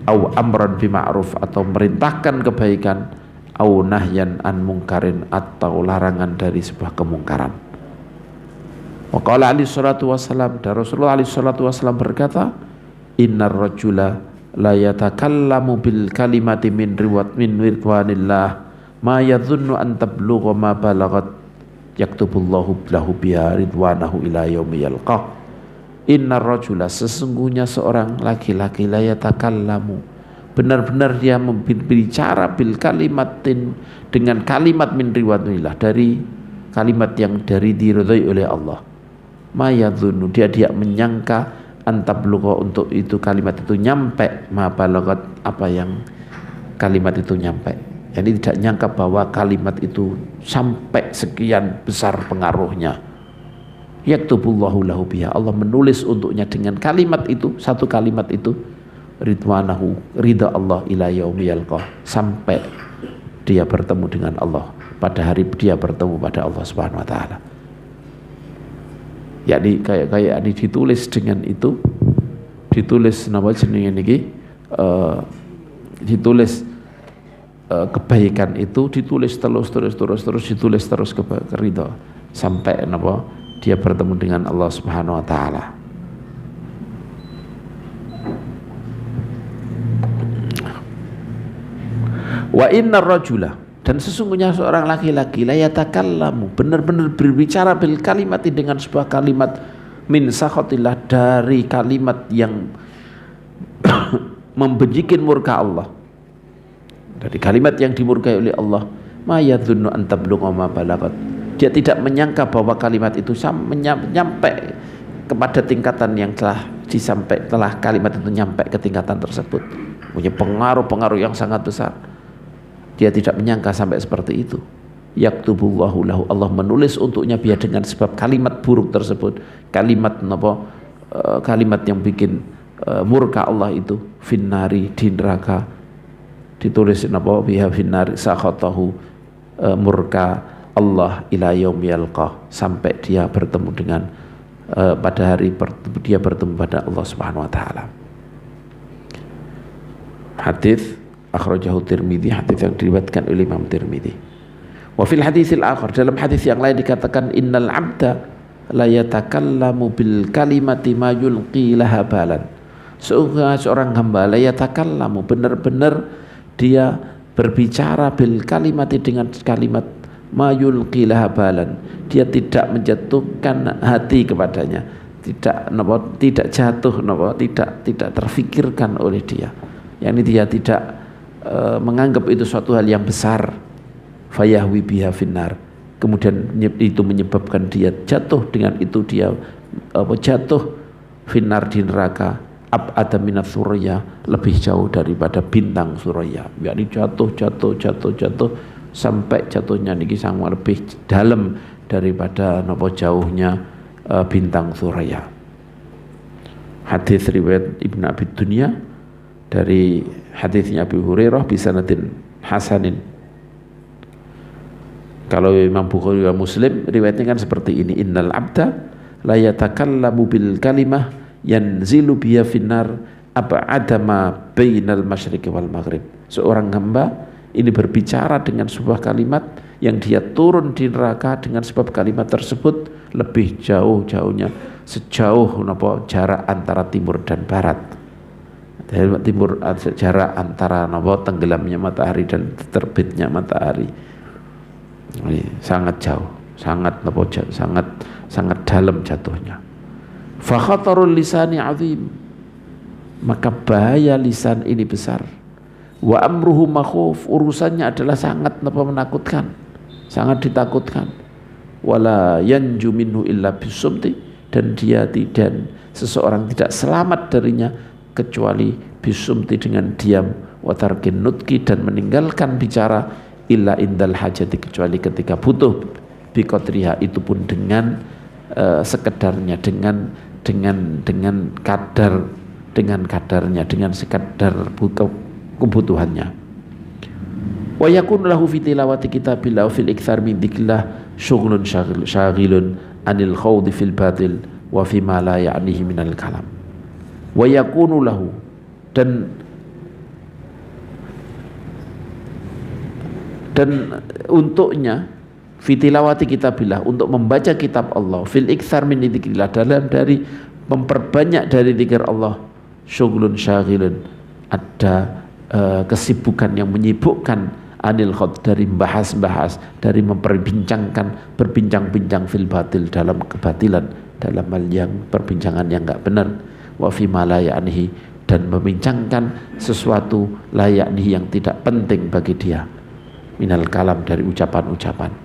au amran bima'ruf, atau merintahkan kebaikan, au nahyan an mungkarin, atau larangan dari sebuah kemungkaran. Wa qala alaihi salatu wassalam, dan Rasulullah alaihi salatu wassalam berkata, innar rajula la yatakallamu bil kalimati min ridwanillah ma yadhunnu an tablugha ma balagat yaktubullahu lahu biha ridwanahu ila yaumi yalqah. Innar rajula, sesungguhnya seorang laki-laki, la yatakallamu, benar-benar dia berbicara bil kalimatin, dengan kalimat min ridwanillah, dari kalimat yang dari diridhai oleh Allah. Ma yadhunnu, dia menyangka, antablugha, untuk itu kalimat itu nyampe, ma balagat, apa yang kalimat itu nyampe. Jadi tidak nyangka bahwa kalimat itu sampai sekian besar pengaruhnya. Yaktubullahu lahu biha, Allah menulis untuknya dengan kalimat itu, satu kalimat itu, ridwanahu, ridha Allah, ila yaumi yalqah, sampai dia bertemu dengan Allah, pada hari dia bertemu pada Allah Subhanahu wa taala. Yakni kayak ini ditulis dengan itu, ditulis nama jenenge niki, ditulis kebaikan itu, ditulis terus ditulis terus ke ridha, sampai napa dia bertemu dengan Allah Subhanahu wa taala. Wa innar rajula, dan sesungguhnya seorang laki-laki, la yatakallamu, benar-benar berbicara bil kalimati, dengan sebuah kalimat, min sakhatillah, dari kalimat yang membencikan murka Allah, dari kalimat yang dimurkai oleh Allah. Ma yadhunnu an tablugha ma balagat, dia tidak menyangka bahwa kalimat itu nyampe kepada tingkatan yang telah kalimat itu nyampe ke tingkatan tersebut, punya pengaruh yang sangat besar. Dia tidak menyangka sampai seperti itu. Yaktubullahu lahu, Allah menulis untuknya biar dengan sebab kalimat buruk tersebut, kalimat kalimat yang bikin murka Allah itu, finnari, di neraka, ditulis biha finnari sakhatahu, murka Allah ila yaumi yalqah, sampai dia bertemu dengan pada hari dia bertemu pada Allah Subhanahu wa taala. Hadis akhrajahu Tirmidzi, hadis yang diriwayatkan oleh Imam Tirmidzi. Wa fil haditsil akhar, dalam hadis yang lain dikatakan, innal abda la yatakallamu bil kalimati ma yulqi laha balan. Seorang hamba la yatakallamu, benar-benar dia berbicara bil kalimati, dengan kalimat ma yulqi laha balan, dia tidak menjatuhkan hati kepadanya, tidak jatuh, tidak terfikirkan oleh dia, yakni dia tidak menganggap itu suatu hal yang besar. Fayahwi biha finnar, kemudian itu menyebabkan dia jatuh, dengan itu dia jatuh finnar, di neraka, ab'ada minat surya, lebih jauh daripada bintang surya, yakni jatuh sampai jatuhnya niki sangat lebih dalam daripada jauhnya bintang surya. Hadis riwayat Ibnu Abi Dunya dari hadisnya Abu Hurairah bisanadin hasanin. Kalau Imam Bukhari dan Muslim riwayatnya kan seperti ini, innal abda la yatakallamu bil kalimah yanzilu biha finnar ab'ada ma bainal masyriqi wal maghrib. Seorang hamba ini berbicara dengan sebuah kalimat yang dia turun di neraka dengan sebab kalimat tersebut lebih jauhnya sejauh jarak antara timur dan barat. Timur jarak antara tenggelamnya matahari dan terbitnya matahari. Ini sangat jauh, sangat dalam jatuhnya. Fa khatarul lisani azim, maka bahaya lisan ini besar. Wa amruhu makhuf, urusannya adalah sangat menakutkan, sangat ditakutkan. Wala yanju minhu illa bisumti, dan seseorang tidak selamat darinya kecuali bisumti, dengan diam, wa tarkin nutki, dan meninggalkan bicara, illa indal hajati, kecuali ketika butuh, biqadriha, itu pun dengan sekedarnya, dengan kadarnya, dengan sekadar kebutuhannya. Wa yakunu lahu fi tilawati kitabillah fil iktsar min dzikrillah syughlun syaghilun anil khawdi fil batil wa fi ma la ya'nihi minal kalam. Wa yakunu lahu, dan untuknya fitilawati kitabillah, untuk membaca kitab Allah, fil iktsar min dzikrillah, dalam dari memperbanyak dari zikir Allah, syughlun syaghilun, ada kesibukan yang menyibukkan, anil khawd, dari bahas-bahas, dari berbincang-bincang fil batil, dalam kebatilan, dalam hal yang perbincangan yang enggak benar, wa fi ma la ya'nihi, dan membincangkan sesuatu la ya'nihi, yang tidak penting bagi dia, minal kalam, dari ucapan-ucapan.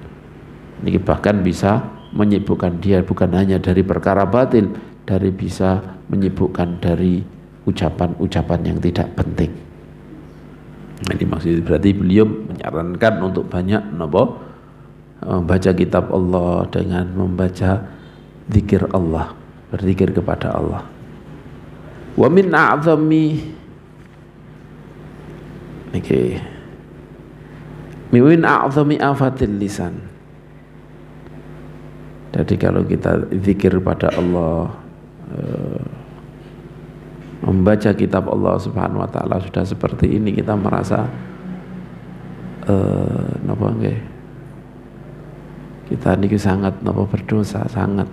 Ini bahkan bisa menyibukkan dia bukan hanya dari perkara batil, dari bisa menyibukkan dari ucapan-ucapan yang tidak penting. Ini maksudnya berarti beliau menyarankan untuk banyak membaca kitab Allah dengan membaca zikir Allah, berzikir kepada Allah. Wa min a'zami min a'zami afatil lisan. Jadi kalau kita zikir pada Allah, membaca kitab Allah Subhanahu wa taala sudah seperti ini, kita merasa kita ini sangat berdosa, sangat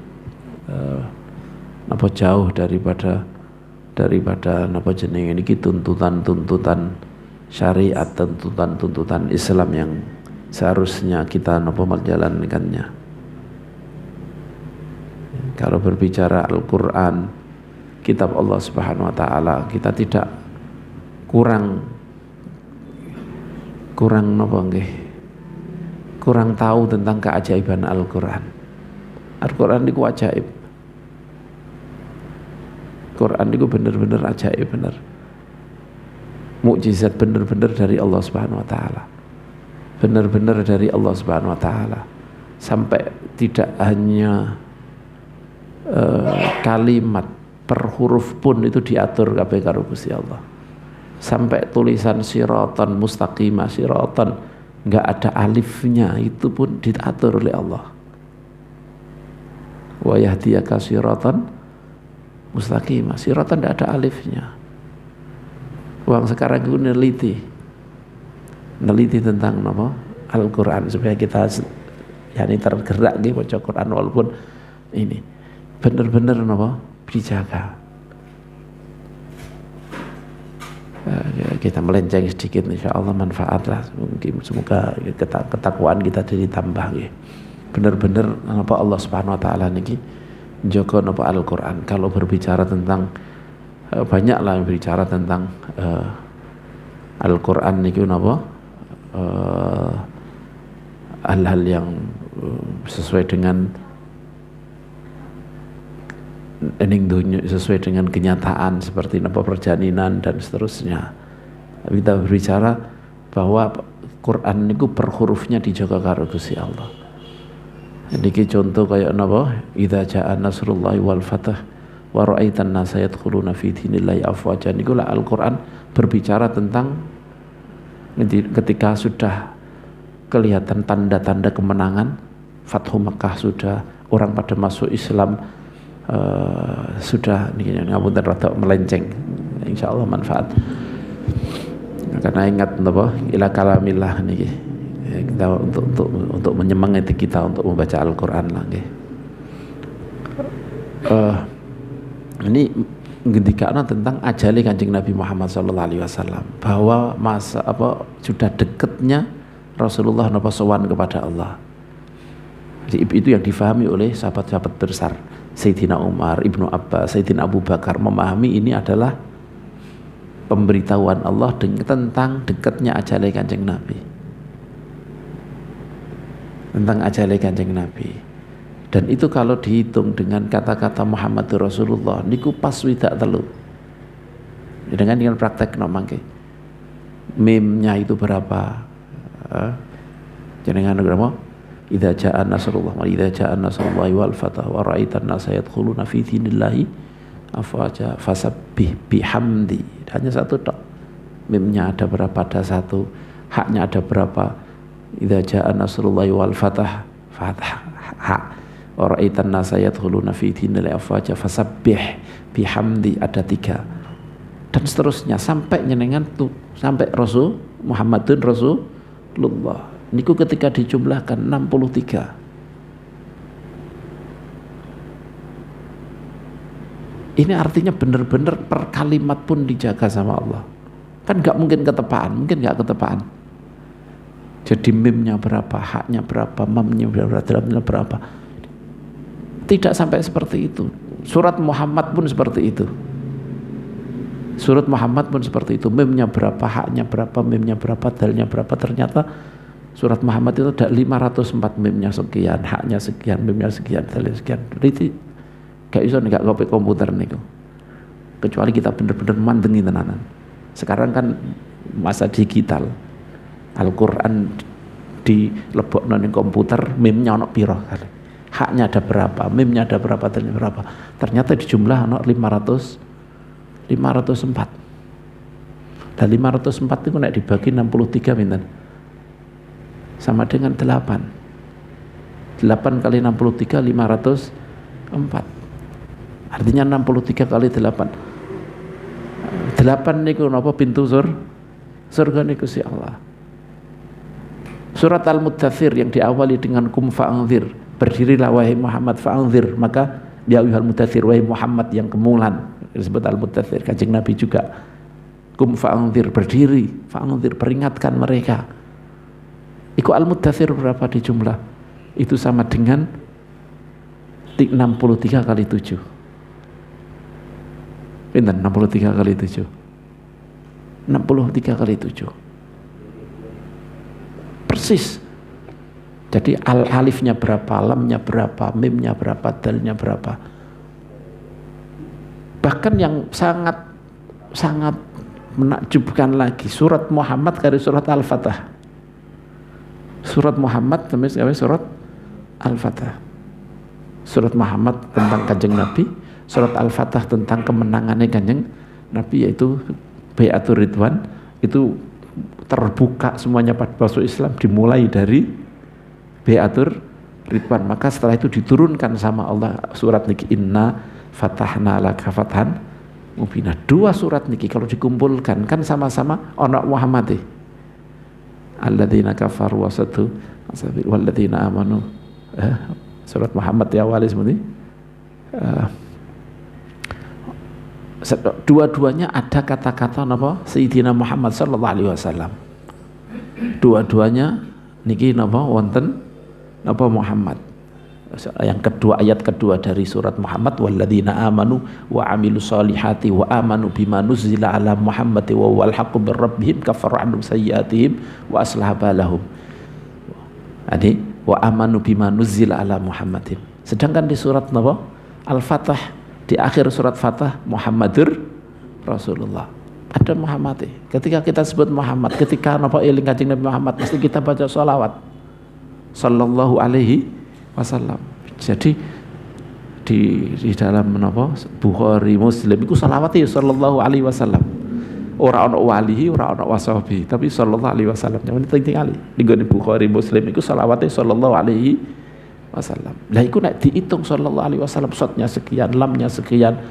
jauh daripada jeneng ini tuntutan syariat, tuntutan Islam yang seharusnya kita menjalankannya. Kalau berbicara Al-Quran, kitab Allah Subhanahu wa taala, kita tidak kurang tahu tentang keajaiban Al-Quran. Al-Quran itu ajaib. Quran itu benar-benar ajaib, benar. Mukjizat benar-benar dari Allah Subhanahu wa taala. Benar-benar dari Allah Subhanahu wa taala. Sampai tidak hanya kalimat per huruf pun itu diatur kabeh karo Gusti Allah. Sampai tulisan siratan mustaqimah, siratan enggak ada alifnya, itu pun diatur oleh Allah. Wa yahdiyaka siratan mustaqimah, siratan enggak ada alifnya. Uang sekarang itu neliti tentang Al-Quran supaya kita tergerak di baca Quran, walaupun ini benar-benar napa dijaga. Kita melenceng sedikit, insya Allah manfaat lah. Mungkin semoga ketakwaan kita ditambah. Benar-benar apa Allah Subhanahu Wa Taala niki jaga napa Al-Quran. Kalau berbicara tentang banyak lah yang berbicara tentang Al-Quran niki napa hal-hal yang sesuai dengan ening dunia, sesuai dengan kenyataan seperti napa perjalanan dan seterusnya. Kita berbicara bahwa Quran niku per hurufnya dijaga karo Gusti Allah. Niki contoh kayak napa idza jaa nasrullahi wal fath wa ra'aitan nasa yadkhuluna fi dinillahi afwaja. Niku lah Al-Quran berbicara tentang ketika sudah kelihatan tanda-tanda kemenangan, Fathu Makkah sudah, orang pada masuk Islam, sudah ini ngapunten rada melenceng, insyaallah manfaat. Karena ingat napa ila kalamillah niki kita untuk menyemangati kita untuk membaca Al-Qur'an lah nggih. Ini ngendikana tentang ajali Kanjeng Nabi Muhammad sallallahu alaihi wasallam, bahwa masa apa sudah dekatnya Rasulullah napa sowan kepada Allah. Jadi itu yang difahami oleh sahabat-sahabat besar. Sayyidina Umar, Ibnu Abbas, Sayyidina Abu Bakar memahami ini adalah pemberitahuan Allah tentang dekatnya ajale Kanjeng Nabi. Tentang ajale Kanjeng Nabi. Dan itu kalau dihitung dengan kata-kata Muhammadur Rasulullah niku pas widak telu. Dengan praktek nomangke. Mimnya itu berapa? Jenengan berapa? Idza jaa nasrullah wa idza jaa nasrullahi wal fath wa ra'aitan nasa yadkhuluna fi dinillahi afwaja fasabbih bihamdi. Hanya satu tok. Mimnya ada berapa? Ada satu. Haknya ada berapa? Idza jaa nasrullahi wal fath hak. Wa ra'aitan nasa yadkhuluna fi dinillahi afwaja fasabbih bihamdi, ada tiga. Dan seterusnya sampai nyenengan tuh sampai Rasul Muhammadun Rasulullah. Niku ketika dijumlahkan 63. Ini artinya benar-benar per kalimat pun dijaga sama Allah. Kan nggak mungkin ketepaan, mungkin nggak ketepaan. Jadi mimnya berapa, haknya berapa, mamnya berapa, dalamnya berapa. Tidak sampai seperti itu. Surat Muhammad pun seperti itu. Surat Muhammad pun seperti itu. Mimnya berapa, haknya berapa, mimnya berapa, dalnya berapa. Ternyata surat Muhammad itu ada 504, mimnya sekian, haknya sekian, mimnya sekian, dalnya sekian. Jadi gak iso nih, gak kopi komputer nih, kecuali kita bener-bener mandengi tenanan. Sekarang kan masa digital, Al-Quran dilebokno ning komputer, mimnya ono piro kali, haknya ada berapa, mimnya ada berapa, dalnya berapa. Ternyata di jumlah ono 504. Dan 504 itu nek dibagi 63 pinten? Sama dengan 8 kali 63 504, artinya 63 kali 8 niku napa pintu surga niku si Allah. Surat Al-Muddathir yang diawali dengan kum fa'anzir, berdirilah wahai Muhammad, fa'anzir, maka ya ayyuhal muddathir, wahai Muhammad yang kemulan, disebut Al-Muddathir. Kanjeng Nabi juga kum fa'anzir, berdiri, fa'anzir, peringatkan mereka. Iku Al-Muddathir berapa di jumlah? Itu sama dengan 63 kali 7. Pinten 63 kali 7? 63 kali 7. Persis. Jadi alifnya berapa, lamnya berapa, mimnya berapa, dalnya berapa. Bahkan yang sangat menakjubkan lagi, surat Muhammad kali surat Al-Fatah. Surat Muhammad temis surat Al-Fatah. Surat Muhammad tentang Kanjeng Nabi, surat Al-Fatah tentang kemenangannya Kanjeng Nabi, yaitu Bai'atur Ridwan. Itu terbuka semuanya pada masuk Islam dimulai dari Bai'atur Ridwan. Maka setelah itu diturunkan sama Allah surat niki, inna fatahna laka fathan mubina. Dua surat niki kalau dikumpulkan kan sama-sama ana Muhammad. Alladzina kafaru wasatu walladzina amanu. Surat Muhammad ya wali seperti uh, dua-duanya ada kata-kata napa Sayyidina Muhammad sallallahu alaihi wasallam. Dua-duanya niki napa wonten napa Muhammad. Yang kedua, ayat kedua dari surat Muhammad, walladzina amanu wa amilus solihati wa amanu bima nuzila ala Muhammad wa wal haqqu bir rabbihim kaffara anhum sayyiatihim wa aslaha balahum. Jadi wa amanu bima nuzila ala Muhammadin. Sedangkan di surat napa Al-Fatah, di akhir surat Fatah, Muhammadur Rasulullah, ada Muhammad. Ketika kita sebut Muhammad, ketika napa eling Kanjeng Nabi Muhammad, mesti kita baca sholawat sallallahu alaihi wasallam. Jadi di dalam menapa Bukhari Muslim itu salawat ya sallallahu alaihi wasallam. Ora ana walihi, ora ana washabi, tapi sallallahu alaihi wasallam. Yang penting kali di Bukhari Muslim itu salawat ya sallallahu alaihi wasallam. Lah iku nek diitung sallallahu alaihi wasallam, shotnya sekian, lamnya sekian,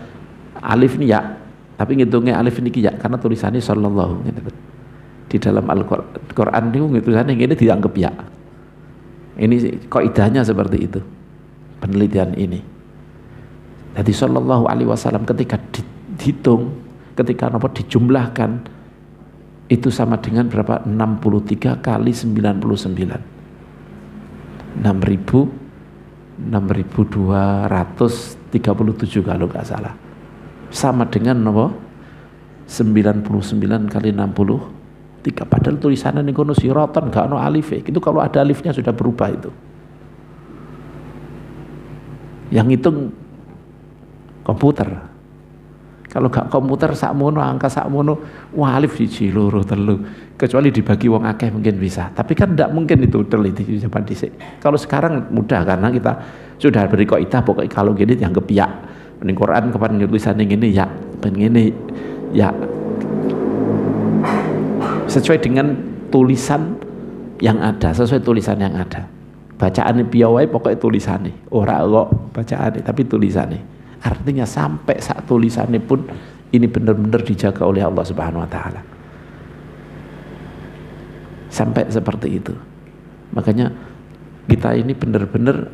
alif ini ya. Tapi ngitungnya alif ini ya karena tulisannya sallallahu. Di dalam Al-Qur'an niku tulisannya ngene dianggap ya. Ini kaidahnya seperti itu, penelitian ini. Jadi sallallahu alaihi wasallam ketika dihitung, ketika napa dijumlahkan, itu sama dengan berapa? 63 kali 99. 6.237 kalau nggak salah. Sama dengan napa? 99 kali 60. Padahal tulisannya ini kono siratan gak ono alif. Itu kalau ada alifnya sudah berubah itu. Yang hitung komputer. Kalau gak komputer sakmono, angka sakmono, wah alif siji loro telu. Kecuali dibagi wong akeh mungkin bisa. Tapi kan tidak mungkin itu teliti zaman dhisik. Kalau sekarang mudah karena kita sudah beri kaidah pokoknya kalau gini dianggap ya. Ning Quran kapan tulisannya gini ya, ben ngene ya. Sesuai dengan tulisan yang ada, sesuai tulisan yang ada. Bacaannya piawai pokoknya tulisannya, ora kok bacaannya tapi tulisannya. Artinya sampai saat tulisannya pun ini benar-benar dijaga oleh Allah Subhanahu wa taala. Sampai seperti itu. Makanya kita ini benar-benar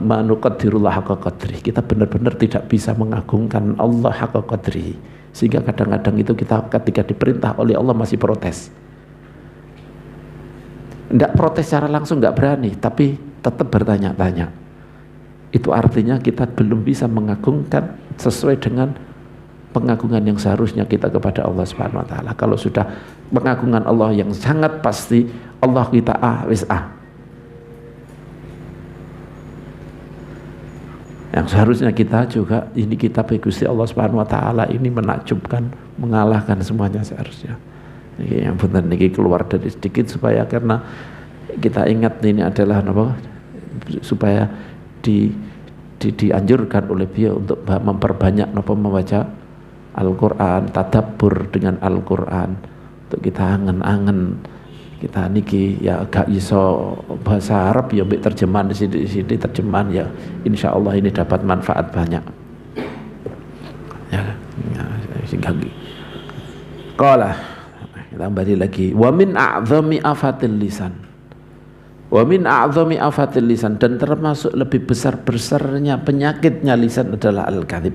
manuqaddirullah haqqa qadri. Kita benar-benar tidak bisa mengagungkan Allah haqqa qadri. Sehingga kadang-kadang itu kita ketika diperintah oleh Allah masih protes. Tidak protes secara langsung, nggak berani, tapi tetap bertanya-tanya. Itu artinya kita belum bisa mengagungkan sesuai dengan pengagungan yang seharusnya kita kepada Allah Subhanahu wa taala. Kalau sudah pengagungan Allah yang sangat pasti, Allah kita wis yang seharusnya kita juga ini kita Gusti Allah Subhanahu wa taala ini menakjubkan, mengalahkan semuanya seharusnya. Ini yang benar niki keluar dari sedikit supaya karena kita ingat ini adalah apa? Supaya dianjurkan oleh beliau untuk memperbanyak apa membaca Al-Qur'an, tadabbur dengan Al-Qur'an. Untuk kita angen-angen kita niki ya gak iso bahasa Arab ya mbek terjemahan di sini terjemahan ya insyaallah ini dapat manfaat banyak ya sehingga qala kita kembali lagi wa min a'zami afatil lisan dan termasuk lebih besar-besarnya penyakitnya lisan adalah al-kadzib,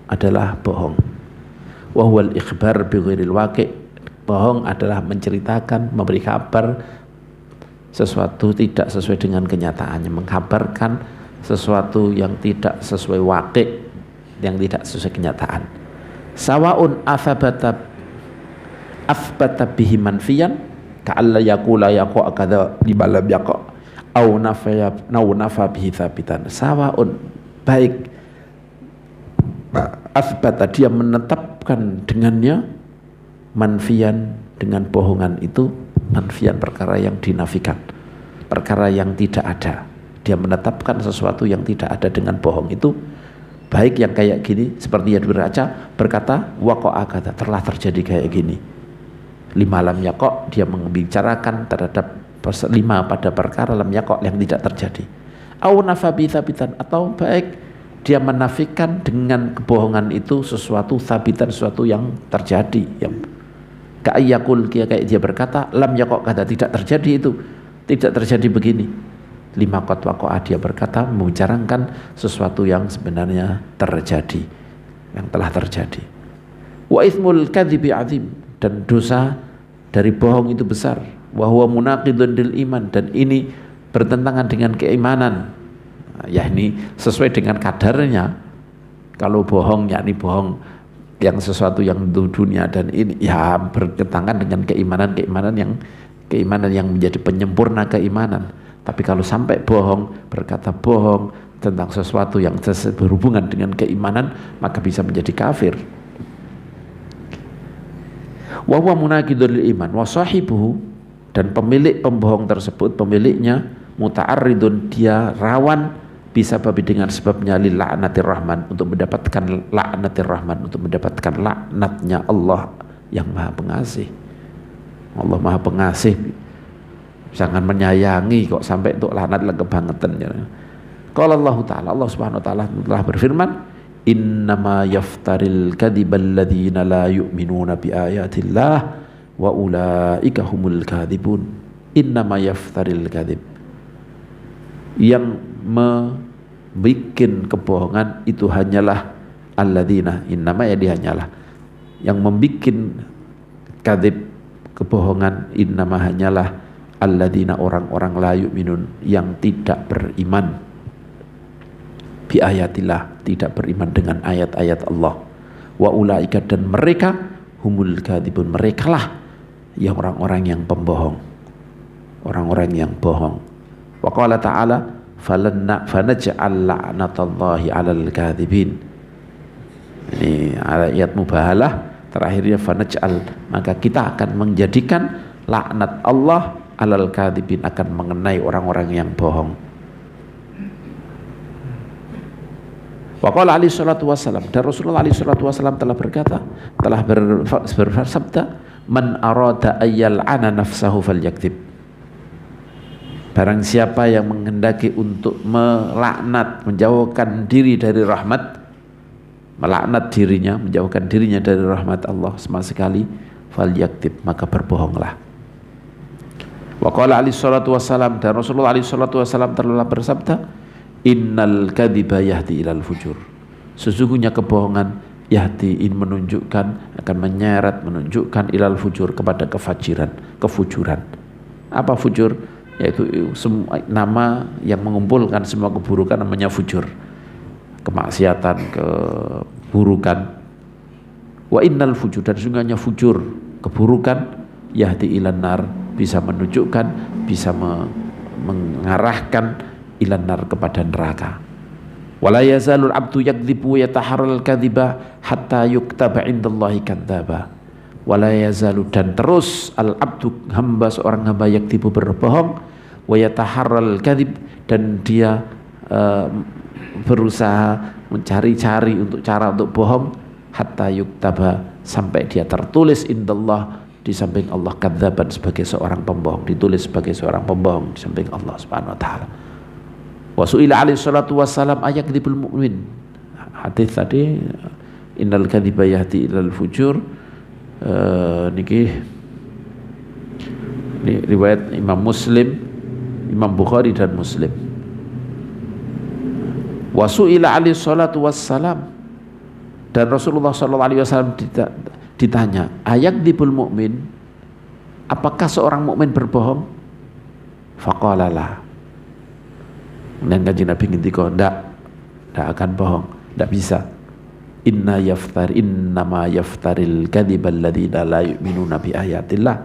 adalah bohong. Wa huwal ikhbar bi ghairil waqi'. Bohong adalah menceritakan, memberi kabar sesuatu tidak sesuai dengan kenyataannya, mengkabarkan sesuatu yang tidak sesuai waqi', yang tidak sesuai kenyataan. Sawaun athbata bihi manfiyan ka'alla yaqula yaqa kadza libalam yaqa au nafa bihi tsabitan. Sawaun, baik athbata dia menetapkan dengannya, manfian dengan bohongan itu, manfian perkara yang dinafikan, perkara yang tidak ada. Dia menetapkan sesuatu yang tidak ada dengan bohong itu, baik yang kayak gini seperti yang berkata waqa'a kata, telah terjadi kayak gini. Lima lam yaqa, dia membicarakan terhadap lima pada perkara lam yaqa yang tidak terjadi. Au nafa bi tsabitan, atau baik dia menafikan dengan kebohongan itu sesuatu tsabitan, sesuatu yang terjadi, yang kayak dia berkata lam yaqa kata, tidak terjadi itu, tidak terjadi begini. lima qad waqa'a, dia berkata membicarakan sesuatu yang sebenarnya terjadi, yang telah terjadi. Wa itsmul kadzibi azim, dan dosa dari bohong itu besar. Wa huwa munaqidun lil iman, dan ini bertentangan dengan keimanan. Ya ini sesuai dengan kadarnya. Kalau bohong yakni bohong yang sesuatu yang dunia, dan ini ya bertentangan dengan keimanan yang menjadi penyempurna keimanan. Tapi kalau sampai bohong, berkata bohong tentang sesuatu yang berhubungan dengan keimanan, maka bisa menjadi kafir. Wa huwa munaqidul iman wa sahibuhu, dan pemilik pembohong tersebut, pemiliknya muta'arridun, dia rawan bisa babi dengan sebabnya lil la'natir rahman, untuk mendapatkan la'natir rahman, untuk mendapatkan laknatnya Allah yang Maha Pengasih. Allah Maha Pengasih, sangat menyayangi, kok sampai untuk laknat lah kebangetan ya. Qala Allah Ta'ala, Allah Subhanahu wa taala telah berfirman, innama yaftaril kadzibal ladzina la yu'minuna bi ayatillah wa ulaika humul kadzibun. Innama yaftaril kadzib, yang membikin kebohongan itu hanyalah alladzina, innama ya dia hanyalah, yang membikin kadzib, kebohongan, innama hanyalah alladzina, orang-orang la yu'minun, yang tidak beriman bi ayatillah, tidak beriman dengan ayat-ayat Allah. Wa ulaika, dan mereka humul kadzibun, merekalah yang orang-orang yang pembohong, orang-orang yang bohong. Wa qala ta'ala fanaj'al la'natallahi 'alal kadzibin. Ini ayat mubahalah terakhirnya, fanaj'al, maka kita akan menjadikan laknat Allah 'alal kadzibin, akan mengenai orang-orang yang bohong. Wa qala alaihi salatu wassalam, dan Rasulullah alaihi salatu wassalam telah berkata, telah bersabda, man arada ayyal ana nafsahu falyakdzib. Barang siapa yang menghendaki untuk melaknat, menjauhkan diri dari rahmat, melaknat dirinya, menjauhkan dirinya dari rahmat Allah sama sekali, falyakdzib, maka berbohonglah. Wa qala alaihi salatu wassalam, dan Rasulullah alaihi salatu wassalam telah bersabda, innal kadziba yahdi ilal fujur. Sesungguhnya kebohongan yahdi, ini menunjukkan, akan menyeret, menunjukkan ilal fujur, kepada kefajiran, kefujuran. Apa fujur? Yaitu nama yang mengumpulkan semua keburukan, namanya fujur. Kemaksiatan, keburukan. Wa innal fujur, dan sesungguhnya fujur, keburukan, yahdi ilan nar, bisa menunjukkan, bisa mengarahkan ilan nar, kepada neraka. Wala yazalul abdu yakdzibu yataharral kadziba hatta yuktaba indallahi kadzdzaba. Wala yazalu, dan terus al abdu, hamba, seorang hamba, yakdzibu, berbohong, wa yataharral kadzib, dan dia berusaha mencari-cari untuk cara untuk bohong, hatta yuktaba, sampai dia tertulis indallah, di samping Allah, kadzaban, sebagai seorang pembohong, ditulis sebagai seorang pembohong di samping Allah Subhanahu wa taala. Wa su'ila alaihi salatu wassalam ayakdzibul mu'min. Hadis tadi, innal kadziba yahdi ilal fujur, niki ini riwayat Imam Muslim, Imam Bukhari dan Muslim. Wa su'ila alaihi salatu wassalam, dan Rasulullah sallallahu alaihi wasallam ditanya, ayakdzibul mu'min, apakah seorang mukmin berbohong? Faqala la. Dan Kanjeng Nabi ngendika, tidak akan bohong, tidak bisa. Innama yaftaril kadzibal ladzina la yu'minuna bi ayatillah.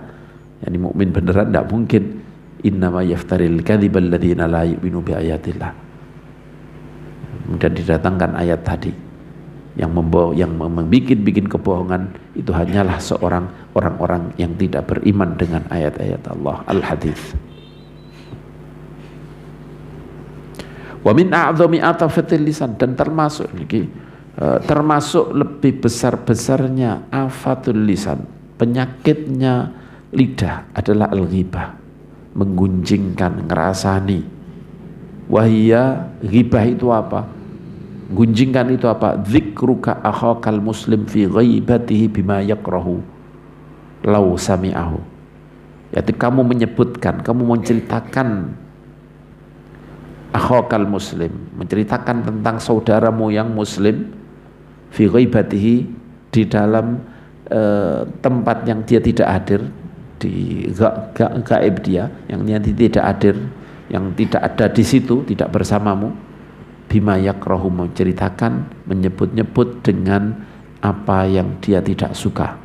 Yani mukmin beneran tidak mungkin. Innama yaftaril kadzibal ladzina la yu'minu bi ayatillah. Kemudian didatangkan ayat tadi yang membikin kebohongan itu hanyalah orang-orang yang tidak beriman dengan ayat-ayat Allah. Al-Hadits. Wa min a'dhami atafatil lisan, dan termasuk lebih besar-besarnya afatul lisan, penyakitnya lidah, adalah al-ghibah, menggunjingkan, ngerasani. Wahia, ghibah itu apa? Gunjingkan itu apa? Dzikruka akhakal muslim fi ghaibatihi bima yakrahu law sami'ahu. Yaitu kamu menyebutkan, kamu menceritakan akhokal muslim, menceritakan tentang saudaramu yang muslim, fi ghaibatihi, di dalam tempat yang dia tidak hadir, di gaib dia, yang tidak hadir, yang tidak ada di situ, tidak bersamamu, bima yakrahu, menceritakan, menyebut-nyebut dengan apa yang dia tidak suka.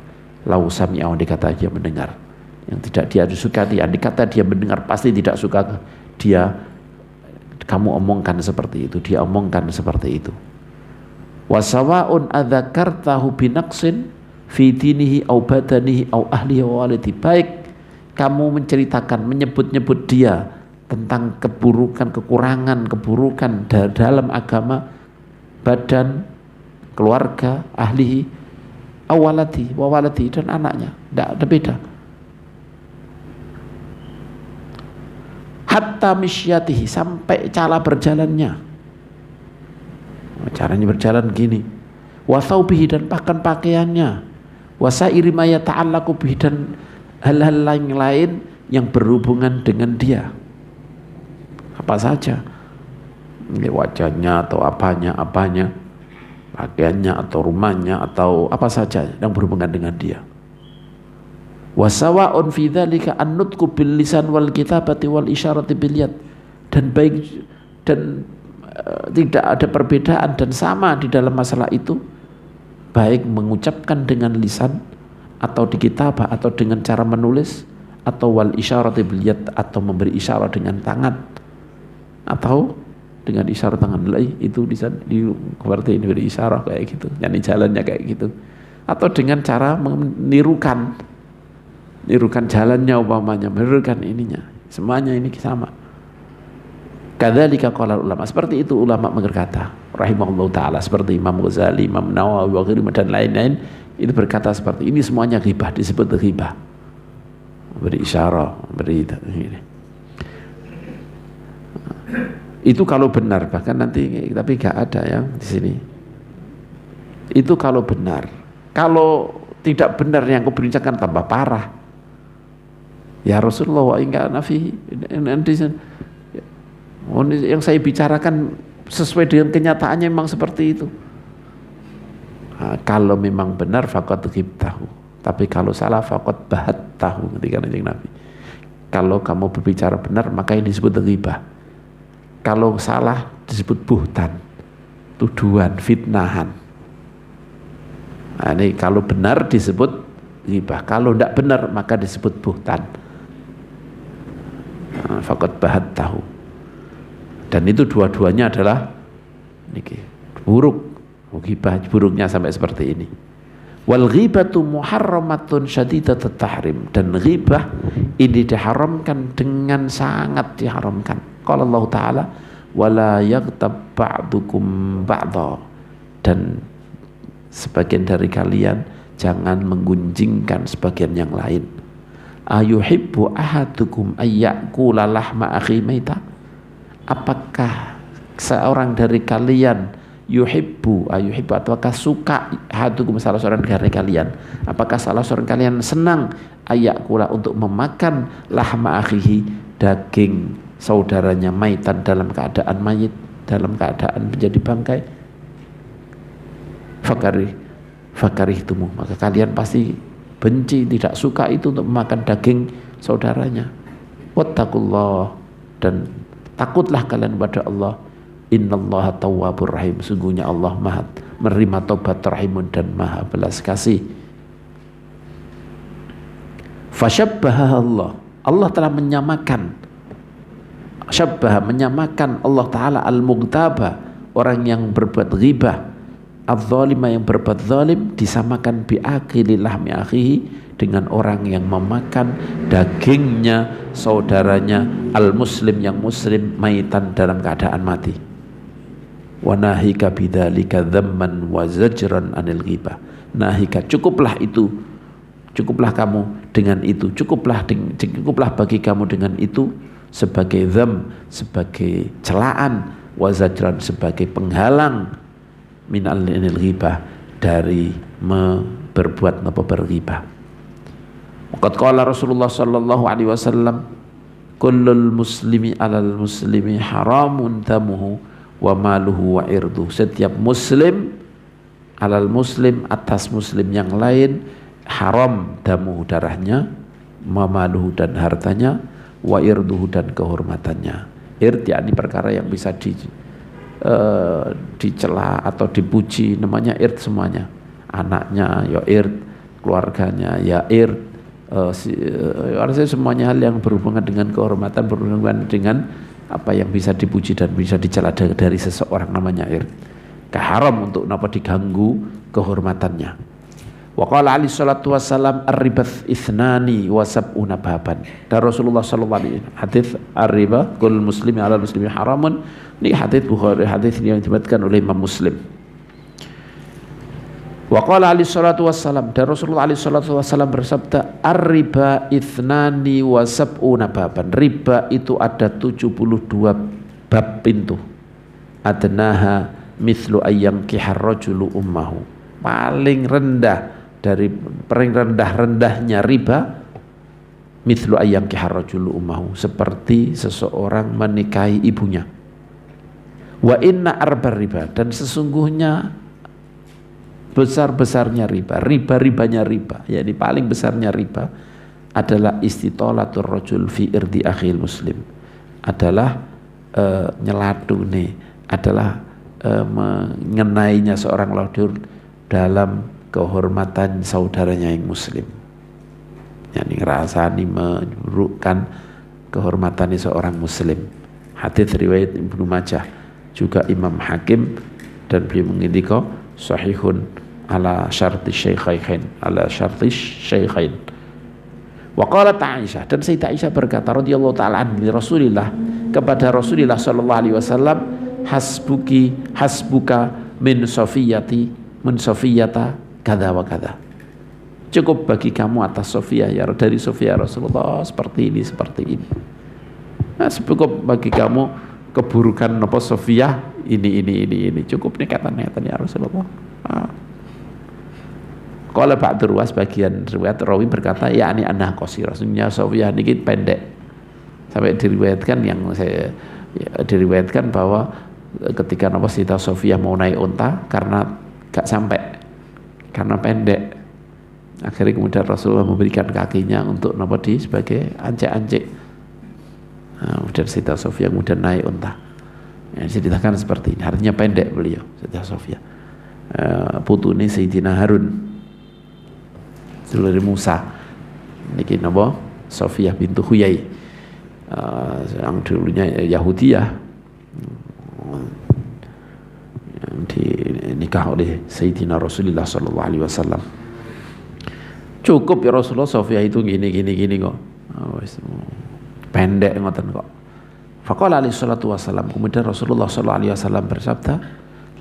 Lau sami'ahu, dikata dia mendengar, yang tidak dia suka, dikata dia mendengar, pasti tidak suka dia, kamu omongkan seperti itu, dia omongkan seperti itu. Wasawa'un adzakartahu binaqsin fi dinihi au badanihi au ahlihi wa walidi, baik kamu menceritakan, menyebut-nyebut dia tentang keburukan, kekurangan, keburukan dalam agama, badan, keluarga, ahlihi, awalati, wawalati, dan anaknya, tidak ada beda. Hatta misyatihi, sampai cara berjalannya, caranya berjalan gini, wasaubihi, dan bahkan pakaiannya, wasairi ma yata'allaqu bihi, dan hal-hal lain yang berhubungan dengan dia, apa saja, wajahnya atau apanya, pakaiannya atau rumahnya atau apa saja yang berhubungan dengan dia. Wasawa'un fi dzalika an-nutqu bil lisan wal kitabati wal isyarati bil yad, dan baik dan tidak ada perbedaan dan sama di dalam masalah itu, baik mengucapkan dengan lisan atau di kitabah atau dengan cara menulis, atau wal isyarati bil yad, atau memberi isyarat dengan tangan, atau dengan isyarat tangan, itu di seperti ini, beri isyarat kayak gitu, nyanyi jalannya kayak gitu, atau dengan cara menirukan jalannya, umpamanya menirukan ininya, semuanya ini sama. Kadzalika qala ulama, seperti itu ulama berkata rahimahullah taala, seperti Imam Ghazali, Imam Nawawi wa ghairuhum dan lain-lain, itu berkata seperti ini, semuanya ghibah, disebut ghibah, beri isyarat, beri ini. Itu kalau benar, bahkan nanti, tapi gak ada ya di sini. Itu kalau benar. Kalau tidak benar yang kau berbincangkan tambah parah. Ya Rasulullah, wa inka nafi, yang saya bicarakan sesuai dengan kenyataannya memang seperti itu. Nah, kalau memang benar faqad ghibtahu, tapi kalau salah faqad bahattahu, ketika Nabi. Kalau kamu berbicara benar, maka ini disebut ghibah. Kalau salah disebut buhtan, tuduhan, fitnahan. Nah, ini kalau benar disebut ghibah, kalau tidak benar maka disebut buhtan. Nah, faqad bahattahu. Dan itu dua-duanya adalah buruk. Ghibah buruknya sampai seperti ini. Wal ghibatu muharramatun syadidatut tahrim, dan ghibah ini diharamkan dengan sangat diharamkan. Qala Allah Ta'ala wala yaghtab ba'dukum ba'dha, dan sebagian dari kalian jangan menggunjingkan sebagian yang lain. Ayuhibbu ahadukum ayyakula lahma akhi maita, apakah seorang dari kalian yuhibbu apakah suka ahadukum, salah seorang dari kalian, apakah salah seorang kalian senang ayyakula, untuk memakan lahma akhihi, daging saudaranya, maitan, dalam keadaan mayit, dalam keadaan menjadi bangkai. Fakarih tumuh, maka kalian pasti benci, tidak suka itu untuk memakan daging saudaranya. Wattaqullah, dan takutlah kalian kepada Allah. Innallaha tawwabur rahim, sungguhnya Allah maha menerima taubat, rahimun, dan maha belas kasih. Fasyabbaha Allah telah menyamakan, syabbaha, menyamakan Allah Ta'ala al-mughtaba, orang yang berbuat ghibah, al-zalima, yang berbuat zalim, disamakan bi'akili lahmi akhihi, dengan orang yang memakan dagingnya saudaranya al-muslim, yang muslim, maitan, dalam keadaan mati. Wa nahika bidzalika dhamman wa zajran anil ghibah, nahika, cukuplah kamu dengan itu, cukuplah bagi kamu dengan itu, sebagai dzam, sebagai celaan, wa zajran, sebagai penghalang, minal ghibah, dari berbuat berghibah. Waqad qala Rasulullah sallallahu alaihi wasallam, kullul muslimi alal muslimi haramun damuhu wa maluhu wa irduh. Setiap muslim alal muslim atas muslim yang lain haram damuhu darahnya, wa maluhu dan hartanya, wa irduhu dan kehormatannya. Ird yakni perkara yang bisa dicela atau dipuji, namanya ird semuanya. Anaknya ya ird, keluarganya ya ird, artinya semuanya hal yang berhubungan dengan kehormatan, berhubungan dengan apa yang bisa dipuji dan bisa dicela dari seseorang, namanya ird. Haram untuk napa diganggu kehormatannya. Wa qala alaihi salatu wassalam ar-riba ithnani wa sab'una baban. Dan Rasulullah sallallahu alaihi wasallam hadis ar-riba kull muslimi ala muslimi haramun. Ini hadis Bukhari, hadis yang diriwayatkan oleh Imam Muslim. Wa qala alaihi salatu wassalam, dan Rasulullah alaihi salatu wassalam bersabda ar-riba ithnani wa sab'una baban. Riba itu ada 72 bab pintu. Adnaha mithlu ayyamkihar rajulu ummahu. Paling rendah dari paling rendah-rendahnya riba mithlu ayyamkihar rajulu ummahu, seperti seseorang menikahi ibunya. Wa inna arbar riba, dan sesungguhnya besar-besarnya riba, riba-ribanya riba, yakni paling besarnya riba adalah istitolatur rajul fi irdi akhil muslim, adalah nyeladune, adalah mengenainya seorang lawdur dalam kehormatan saudaranya yang muslim, yakni ngerasani memburukkan kehormatan seorang muslim. Hadis riwayat Ibnu Majah, juga Imam Hakim, dan beliau mengendika sahihun ala syarti syaikhain, ala syarti syaikhain. Wa qalat Aisyah, dan Sayyidah Aisyah berkata radhiyallahu taala anha Rasulillah, kepada Rasulullah sallallahu alaihi wasallam, hasbuka min sofiyata kada wa kada. Cukup bagi kamu atas Sofia, ya dari Sofia Rasulullah seperti ini. Nah, cukup bagi kamu keburukan apa Sofia ini. Cukup nih katanya ya Rasulullah. Kalau ba'du ruwas, bagian riwayat rawi berkata yakni anah qasirah, rasanya Sofia ini pendek. Sampai diriwayatkan diriwayatkan bahwa ketika Sita Sofia mau naik unta karena gak sampai, karena pendek, akhirnya kemudian Rasulullah memberikan kakinya untuk sebagai ancek-ancek. Nah, kemudian Sita Sofia kemudian naik unta. Diceritakan seperti ini, artinya pendek beliau Sita Sofia. Putune Sayyidina Harun, saudari Musa. Niki Sofia bintu Huyai, yang dulunya Yahudiyah, yang dinikah oleh Sayyidina Rasulullah sallallahu alaihi wasallam. Cukup ya Rasulullah, Sofia itu gini kok. Pendek ngoten kok. Faqala alaihi salatu wasallam, kemudian Rasulullah sallallahu alaihi wasallam bersabda,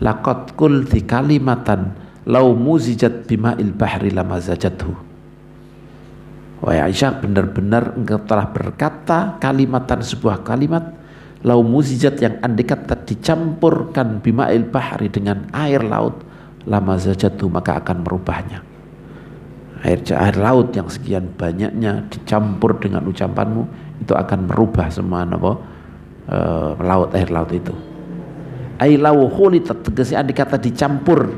laqad qulti kalimatan law muzijat bima'il bahri lamazajathu. Wahai Aisyah, benar-benar engkau telah berkata kalimatan, sebuah kalimat lau muzijat, yang andai kata dicampurkan bima'il bahri, dengan air laut, lamazajathu, maka akan merubahnya. Air laut yang sekian banyaknya dicampur dengan ucapanmu, itu akan merubah semua air laut itu. Ai lau khulitat, tegese andai kata dicampur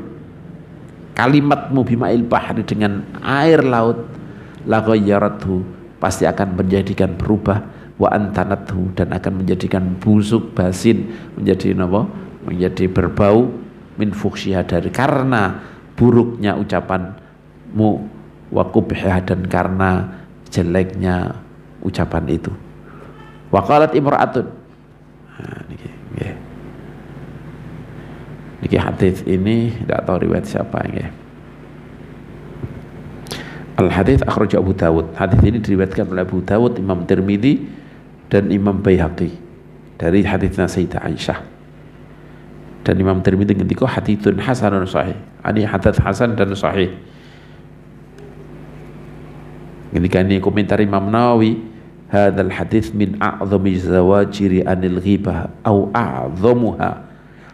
kalimatmu bima'il bahri dengan air laut, la ghayyaratu, pasti akan menjadikan berubah, wa antanathu, dan akan menjadikan busuk basin, menjadi berbau, min fukhsyiha, dari karena buruknya ucapanmu, wa qubhiha, dan karena jeleknya ucapan itu. Wa qalat imra'atun, niki hadis ini tidak tahu riwayat siapa ini. Al hadis akhraj Abu Dawud. Hadis ini diriwayatkan oleh Abu Dawud, Imam Tirmidzi, dan Imam Baihaqi dari hadisnya Sayyidah Aisyah. Dan Imam Tirmidzi ngendika haditsun hasanun sahih. Ini hadits hasan dan sahih. Ketika ini komentar Imam Nawawi, hadzal hadits min a'zami zawajiri anil ghibah au a'zamuha.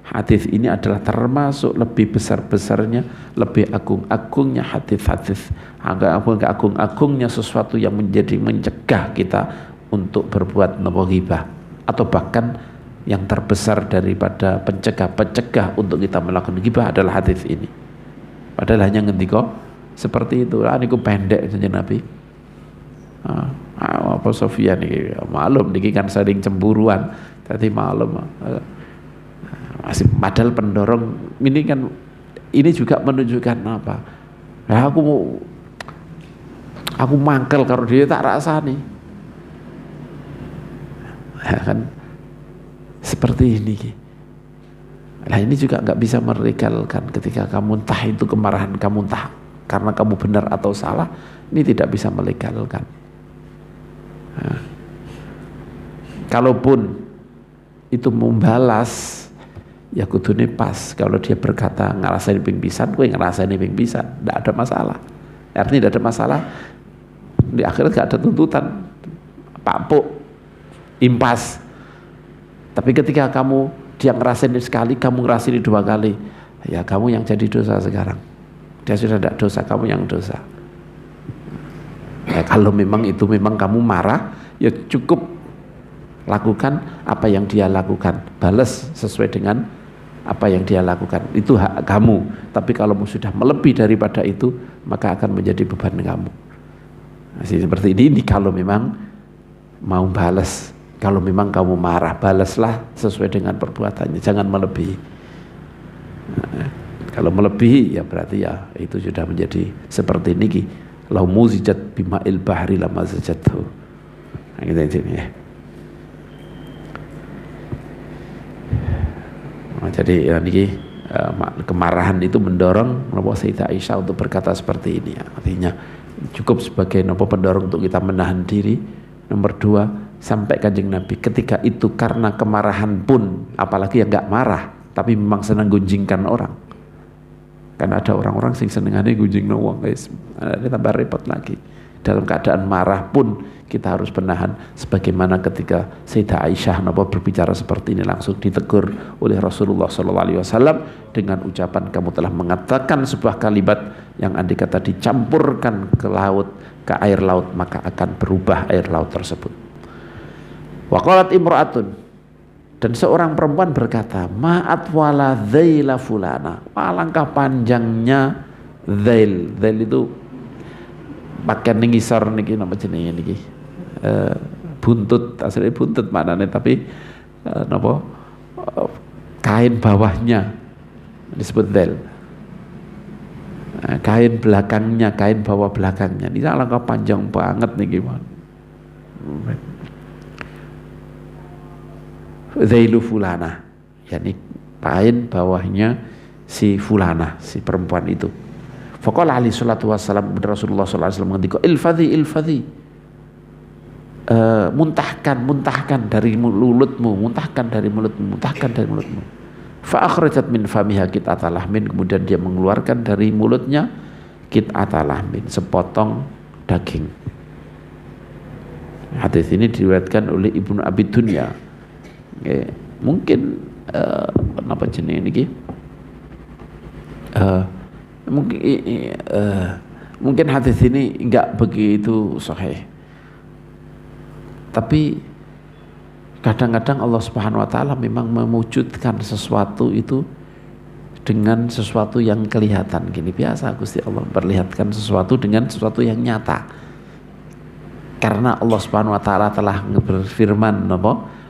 Hadis ini adalah termasuk lebih besar-besarnya, lebih agung-agungnya hadis-hadis, agak agung-agungnya sesuatu yang menjadi mencegah kita untuk berbuat ghibah, atau bahkan yang terbesar daripada pencegah untuk kita melakukan ghibah adalah hadis ini. Padahal hanya ngendika seperti itu. Niku pendek saja Nabi. Apa Sofia niki malum niki kan sering cemburuan. Tadi malum masih padahal pendorong ini kan, ini juga menunjukkan apa? Nah, aku mangkel kalau dia tak rasani. Ya kan seperti ini. Nah ini juga nggak bisa meregalkan ketika kamu entah itu kemarahan kamu entah karena kamu benar atau salah, ini tidak bisa melegalkan. Nah, kalaupun itu membalas ya kudune pas. Kalau dia berkata ngerasain ping pisan, kowe ngerasain ping pisan, tidak ada masalah. Artinya tidak ada masalah. Di akhirat gak ada tuntutan papuk impas. Tapi ketika kamu dia ngerasain sekali, kamu ngerasain 2 kali, ya kamu yang jadi dosa sekarang. Dia sudah tidak dosa, kamu yang dosa. Ya, kalau memang itu memang kamu marah, ya cukup lakukan apa yang dia lakukan, balas sesuai dengan apa yang dia lakukan, itu hak kamu. Tapi kalau sudah melebihi daripada itu, maka akan menjadi beban kamu. Masih seperti ini kalau memang mau balas. Kalau memang kamu marah, balaslah sesuai dengan perbuatannya, jangan melebihi. Nah, kalau melebihi ya berarti ya itu sudah menjadi seperti niki. Lau muzijat bima'il bahri lama zajatuh. Nah, gitu ya. Nah, jadi ya, niki kemarahan itu mendorong Sayyidah Aisyah untuk berkata seperti ini. Artinya cukup sebagai pendorong untuk kita menahan diri. Nomor 2, sampai Kanjeng Nabi ketika itu karena kemarahan pun, apalagi yang nggak marah tapi memang senang gunjingkan orang. Karena ada orang-orang sing senengane gunjing wong, guys. Ini tambah repot lagi. Dalam keadaan marah pun kita harus menahan, sebagaimana ketika Sayyidah Aisyah berbicara seperti ini langsung ditegur oleh Rasulullah SAW dengan ucapan, kamu telah mengatakan sebuah kalimat yang andai kata dicampurkan ke laut, ke air laut, maka akan berubah air laut tersebut. Wa qalat imra'atun, dan seorang perempuan berkata, ma'at wala dhaila fulana, alangkah panjangnya dhail. Dhail itu pakaian ngisor niki napa jenenge niki, buntut, aslinya buntut maknanya, tapi kain bawahnya disebut dhail. Kain belakangnya, kain bawah belakangnya ini alangkah panjang banget niki. Dhailu fulana, yakni kain bawahnya si fulana, si perempuan itu. Faqala alaihi salatu wassalam, Rasulullah sallallahu alaihi wasallam ngendika, ilfadhi, muntahkan dari mulutmu, muntahkan dari mulutmu. Fa akhrajat min famiha qit'ata lahmin, kemudian dia mengeluarkan dari mulutnya qit'ata lahmin, sepotong daging. Hadis ini diriwayatkan oleh Ibnu Abi Dunya. Mungkin apa jenis ini? Mungkin hadis ini enggak begitu sahih. Tapi kadang-kadang Allah Subhanahu wa taala memang mewujudkan sesuatu itu dengan sesuatu yang kelihatan. Gini biasa Gusti Allah memperlihatkan sesuatu dengan sesuatu yang nyata. Karena Allah Subhanahu wa taala telah berfirman,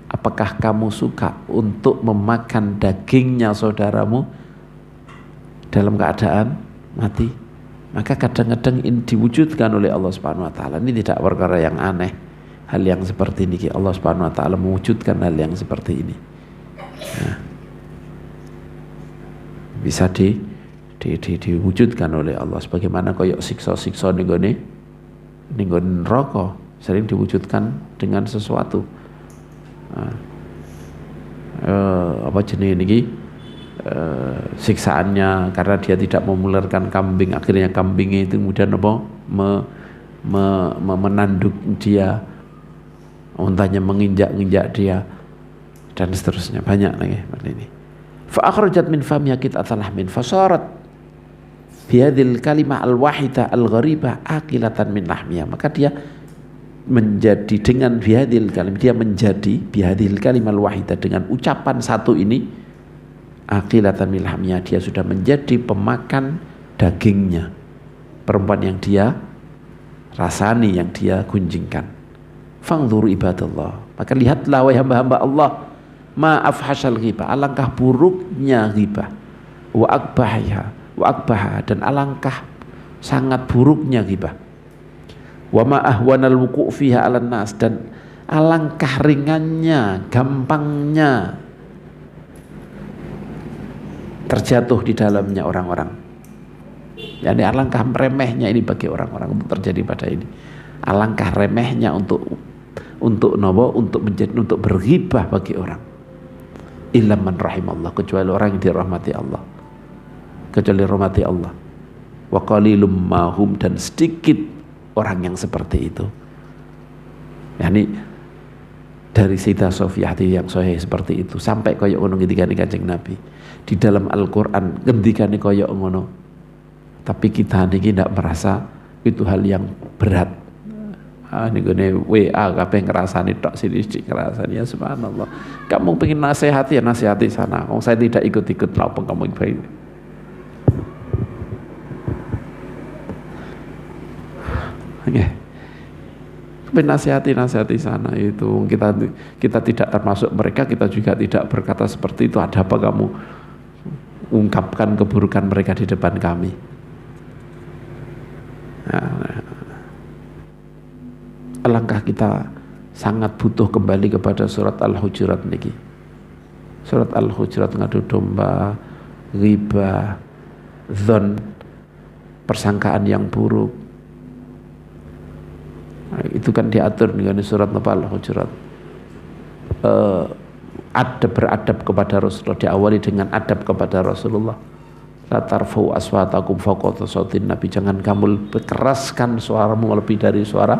apakah kamu suka untuk memakan dagingnya saudaramu dalam keadaan mati? Maka kadang-kadang ini diwujudkan oleh Allah Subhanahu wa taala. Ini tidak perkara yang aneh. Hal yang seperti ini Allah Subhanahu wa taala mewujudkan hal yang seperti ini. Nah, bisa diwujudkan oleh Allah, sebagaimana koyok siksa-siksa ning nggon neraka sering diwujudkan dengan sesuatu. Apa jenis ini siksaannya karena dia tidak memularkan kambing, akhirnya kambingnya itu kemudian menanduk dia, untanya menginjak-injak dia, dan seterusnya, banyak lagi seperti ini. Fa akhrajat min famiha qit'atan lahmin fasarat bihadhil kalimah al-wahida al-gharibah akilatan min lahmiha, maka dia menjadi dengan bihadil kalim, dia menjadi bihadil kalimal wahidah, dengan ucapan satu ini, akilatan milhamnya, dia sudah menjadi pemakan dagingnya perempuan yang dia rasani, yang dia gunjingkan. Fangzuru ibadallah, maka lihatlah wahai hamba-hamba Allah, ma afhashal ghibah, alangkah buruknya ghibah, wa akbaha, dan alangkah sangat buruknya ghibah, wa ma ahwanal wuku' fiha 'alan nas, dan alangkah ringannya, gampangnya terjatuh di dalamnya orang-orang. Yani alangkah remehnya ini bagi orang-orang untuk terjadi pada ini. Alangkah remehnya untuk berghibah bagi orang. Illa man rahimallah, kecuali orang yang dirahmati Allah. Kecuali rahmati Allah. Wa qalilum mahum, dan sedikit orang yang seperti itu. Yani dari Sayyidah Sofiyah yang sahih seperti itu, sampai koyok ngono ngendikane Kanjeng Nabi di dalam Al-Qur'an, ngendikane koyok ngono. Tapi kita niki tidak merasa itu hal yang berat. Ini gini WA kabeh ngerasani tok sithik ngerasani, ya subhanallah. Kamu pengen nasihati ya nasihati sana. Saya tidak ikut-ikut lah kamu baik. Oke. Nasihati sana itu, kita tidak termasuk mereka, kita juga tidak berkata seperti itu. Ada apa kamu ungkapkan keburukan mereka di depan kami? Alangkah kita sangat butuh kembali kepada surat Al-Hujurat niki. Surat Al-Hujurat ngadu domba, ghibah, dzon, persangkaan yang buruk. Nah, itu kan diatur dengan surat Al-Hujurat. Beradab kepada Rasulullah, diawali dengan adab kepada Rasulullah. La tarfa'u aswatakum fawqa sautin Nabi, jangan kamu keraskan suaramu lebih dari suara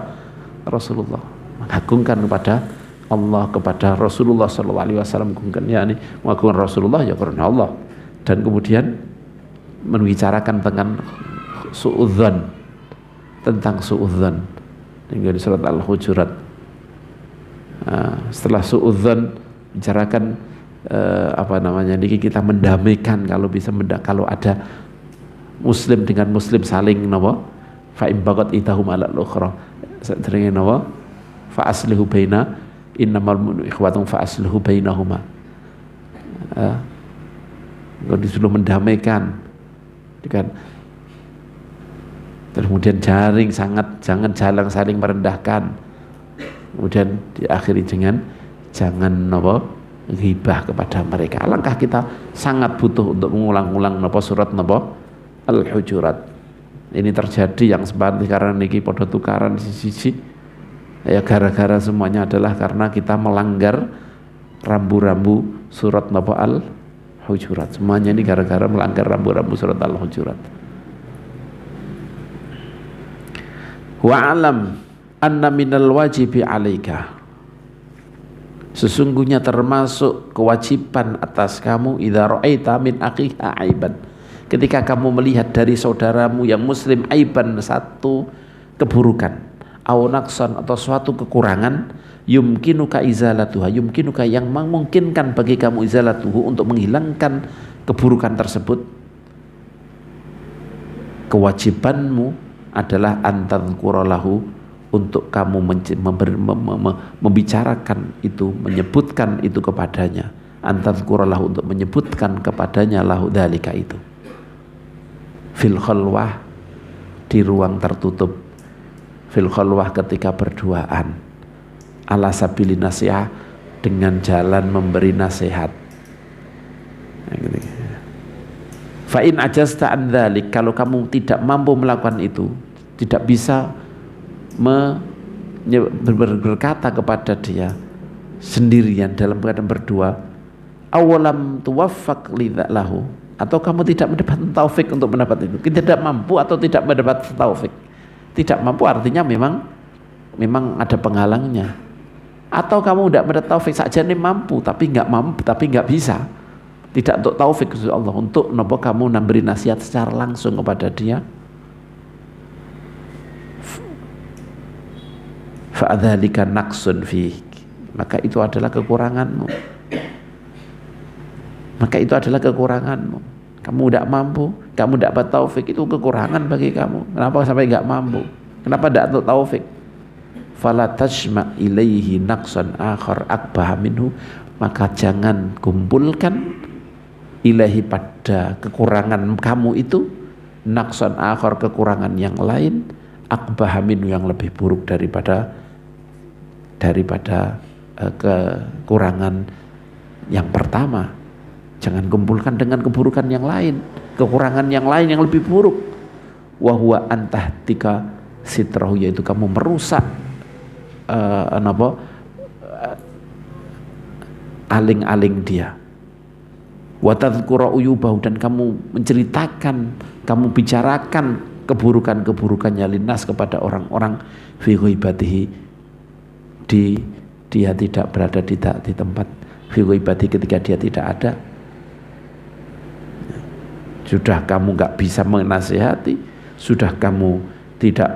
Rasulullah. Mengagungkan kepada Allah, kepada Rasulullah sallallahu alaihi wasallam, mengagungkan Rasulullah ya karena Allah. Dan kemudian membicarakan su'udzan, tentang su'udzan di surat Al-Hujurat. Setelah su'udzan bicarakan niki kita mendamaikan, kalau bisa kalau ada muslim dengan muslim saling fa in bagat idahum ala al-ukhra, sadrenge fa aslihu baina innamal mu'minu ikhwatun fa aslihu bainahuma. Kalau disuruh mendamaikan kan, kemudian jangan saling merendahkan, kemudian diakhiri dengan jangan ghibah kepada mereka. Alangkah kita sangat butuh untuk mengulang-ulang surat Al-Hujurat. Ini terjadi yang seperti karena niki podo tukaran sisi ya, gara-gara semuanya adalah karena kita melanggar rambu-rambu surat Al-Hujurat. Semuanya ini gara-gara melanggar rambu-rambu surat Al-Hujurat. Wa'alam anna minal wajibi 'alaika, sesungguhnya termasuk kewajiban atas kamu, idza ra'aita min akhika aiban, ketika kamu melihat dari saudaramu yang muslim aiban, satu keburukan, au naqsan, atau suatu kekurangan, yumkinuka izalatuha, yumkinuka yang memungkinkan bagi kamu izalatuhu, untuk menghilangkan keburukan tersebut, kewajibanmu adalah antadzkuralahu, untuk kamu membicarakan itu, menyebutkan itu kepadanya, antadzkuralahu, untuk menyebutkan kepadanya lahu dzalika itu, fil khalwah, di ruang tertutup, fil khalwah ketika berduaan, ala sabili nasihat, dengan jalan memberi nasihat. Fa in ajazta an dzalik, kalau kamu tidak mampu melakukan itu, tidak bisa berkata kepada dia sendirian dalam keadaan berdua, awalam tuwaffaq lahu, atau kamu tidak mendapat taufik untuk mendapat itu, tidak mampu atau tidak mendapat taufik. Tidak mampu artinya memang ada penghalangnya, atau kamu tidak mendapat taufik saja nih, mampu tapi nggak bisa, tidak untuk taufik Allah, untuk kamu memberi nasihat secara langsung kepada dia. fa'adzalika naqsun fik, maka itu adalah kekuranganmu. Maka itu adalah kekuranganmu. Kamu tidak mampu, kamu tidak dapat taufik, itu kekurangan bagi kamu. Kenapa sampai nggak mampu? Kenapa tidak taufik? Fala tajma ilaihi naqsan akhar akbah minhu, maka jangan kumpulkan ilahi pada kekurangan kamu itu naqsan akhar, kekurangan yang lain, akbah minhu, yang lebih buruk daripada kekurangan yang pertama. Jangan kumpulkan dengan keburukan yang lain, kekurangan yang lain yang lebih buruk. Wa huwa antahtika sitrahu, yaitu kamu merusak aling-aling dia. Wa tadhkura uyubahu, dan kamu menceritakan, kamu bicarakan keburukan-keburukannya linnas kepada orang-orang fi ghaibatihi, dia tidak berada di tempat, fi ghaibatihi, ketika dia tidak ada. Sudah kamu nggak bisa menasihati, sudah kamu tidak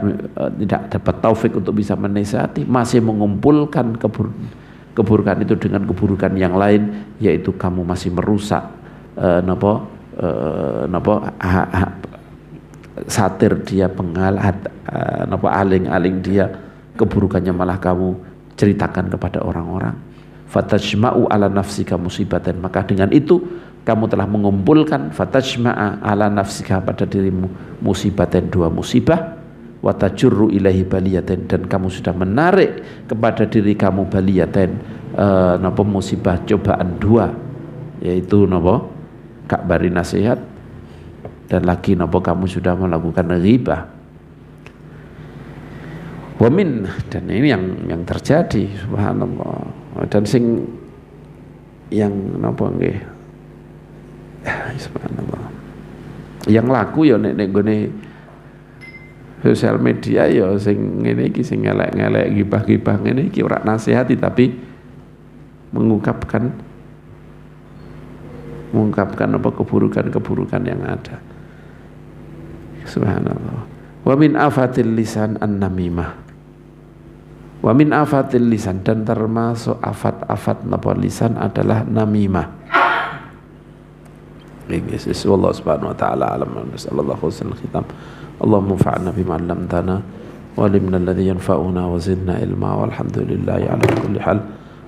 dapat taufik untuk bisa menasihati, masih mengumpulkan keburukan itu dengan keburukan yang lain, yaitu kamu masih merusak satir dia, aling-aling dia, keburukannya malah kamu ceritakan kepada orang-orang. Fatajma'u ala nafsika musibatan, maka dengan itu kamu telah mengumpulkan, fatajma'a ala nafsika, pada dirimu musibatan, dua musibah, wa tajurru ilaihi baliyatan, dan kamu sudah menarik kepada diri kamu baliyatan, musibah cobaan dua, yaitu kabari nasihat, dan lagi kamu sudah melakukan ghibah. Wamin, dan ini yang terjadi, subhanallah. Dan sing yang nggih, subhanallah, yang laku ya nek nggone sosial media ya sing ngene iki, sing ngelek-ngelek, gibah-gibah ngene iki, ora nasihati tapi mengungkapkan keburukan-keburukan yang ada. Subhanallah. Wa min afatil lisan an-namimah. Wa min afatil lisan, dan termasuk afat-afat lisan adalah namimah. This wallahu subhanahu wa ta'ala alam, wa sallallahu husnul khitam. Allahumma fa'alna bima 'allamtana wa 'allimna alladhi yanfa'una wa zidna ilma, walhamdulillahi ala kulli hal.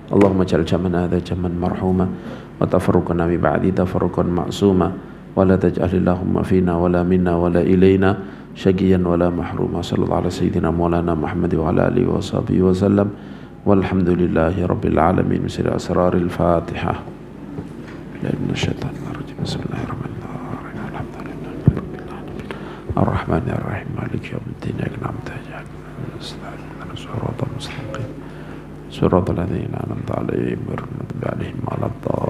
Allahumma ij'al jam'ana hadha jam'an marhuma wa tafarruqana min ba'di tafarruqan ma'suma, wa la taj'al Allahumma fina wa la minna wa la ilayna syaqiyan wa la mahruma. Sallallahu ala sayyidina maulana Muhammad wa ala alihi wa sahbihi wa sallam, walhamdulillahi rabbil alamin. Bismillah asraril Fatihah. Bismillahirrahmanirrahim. Ar-Rahmanir-Rahim. Maliki yaumiddin. Iyyaka na'budu wa iyyaka nasta'in. Shiratal mustaqim. Shiratal ladzina an'amta 'alaihim ghairil maghdubi 'alaihim waladdallin.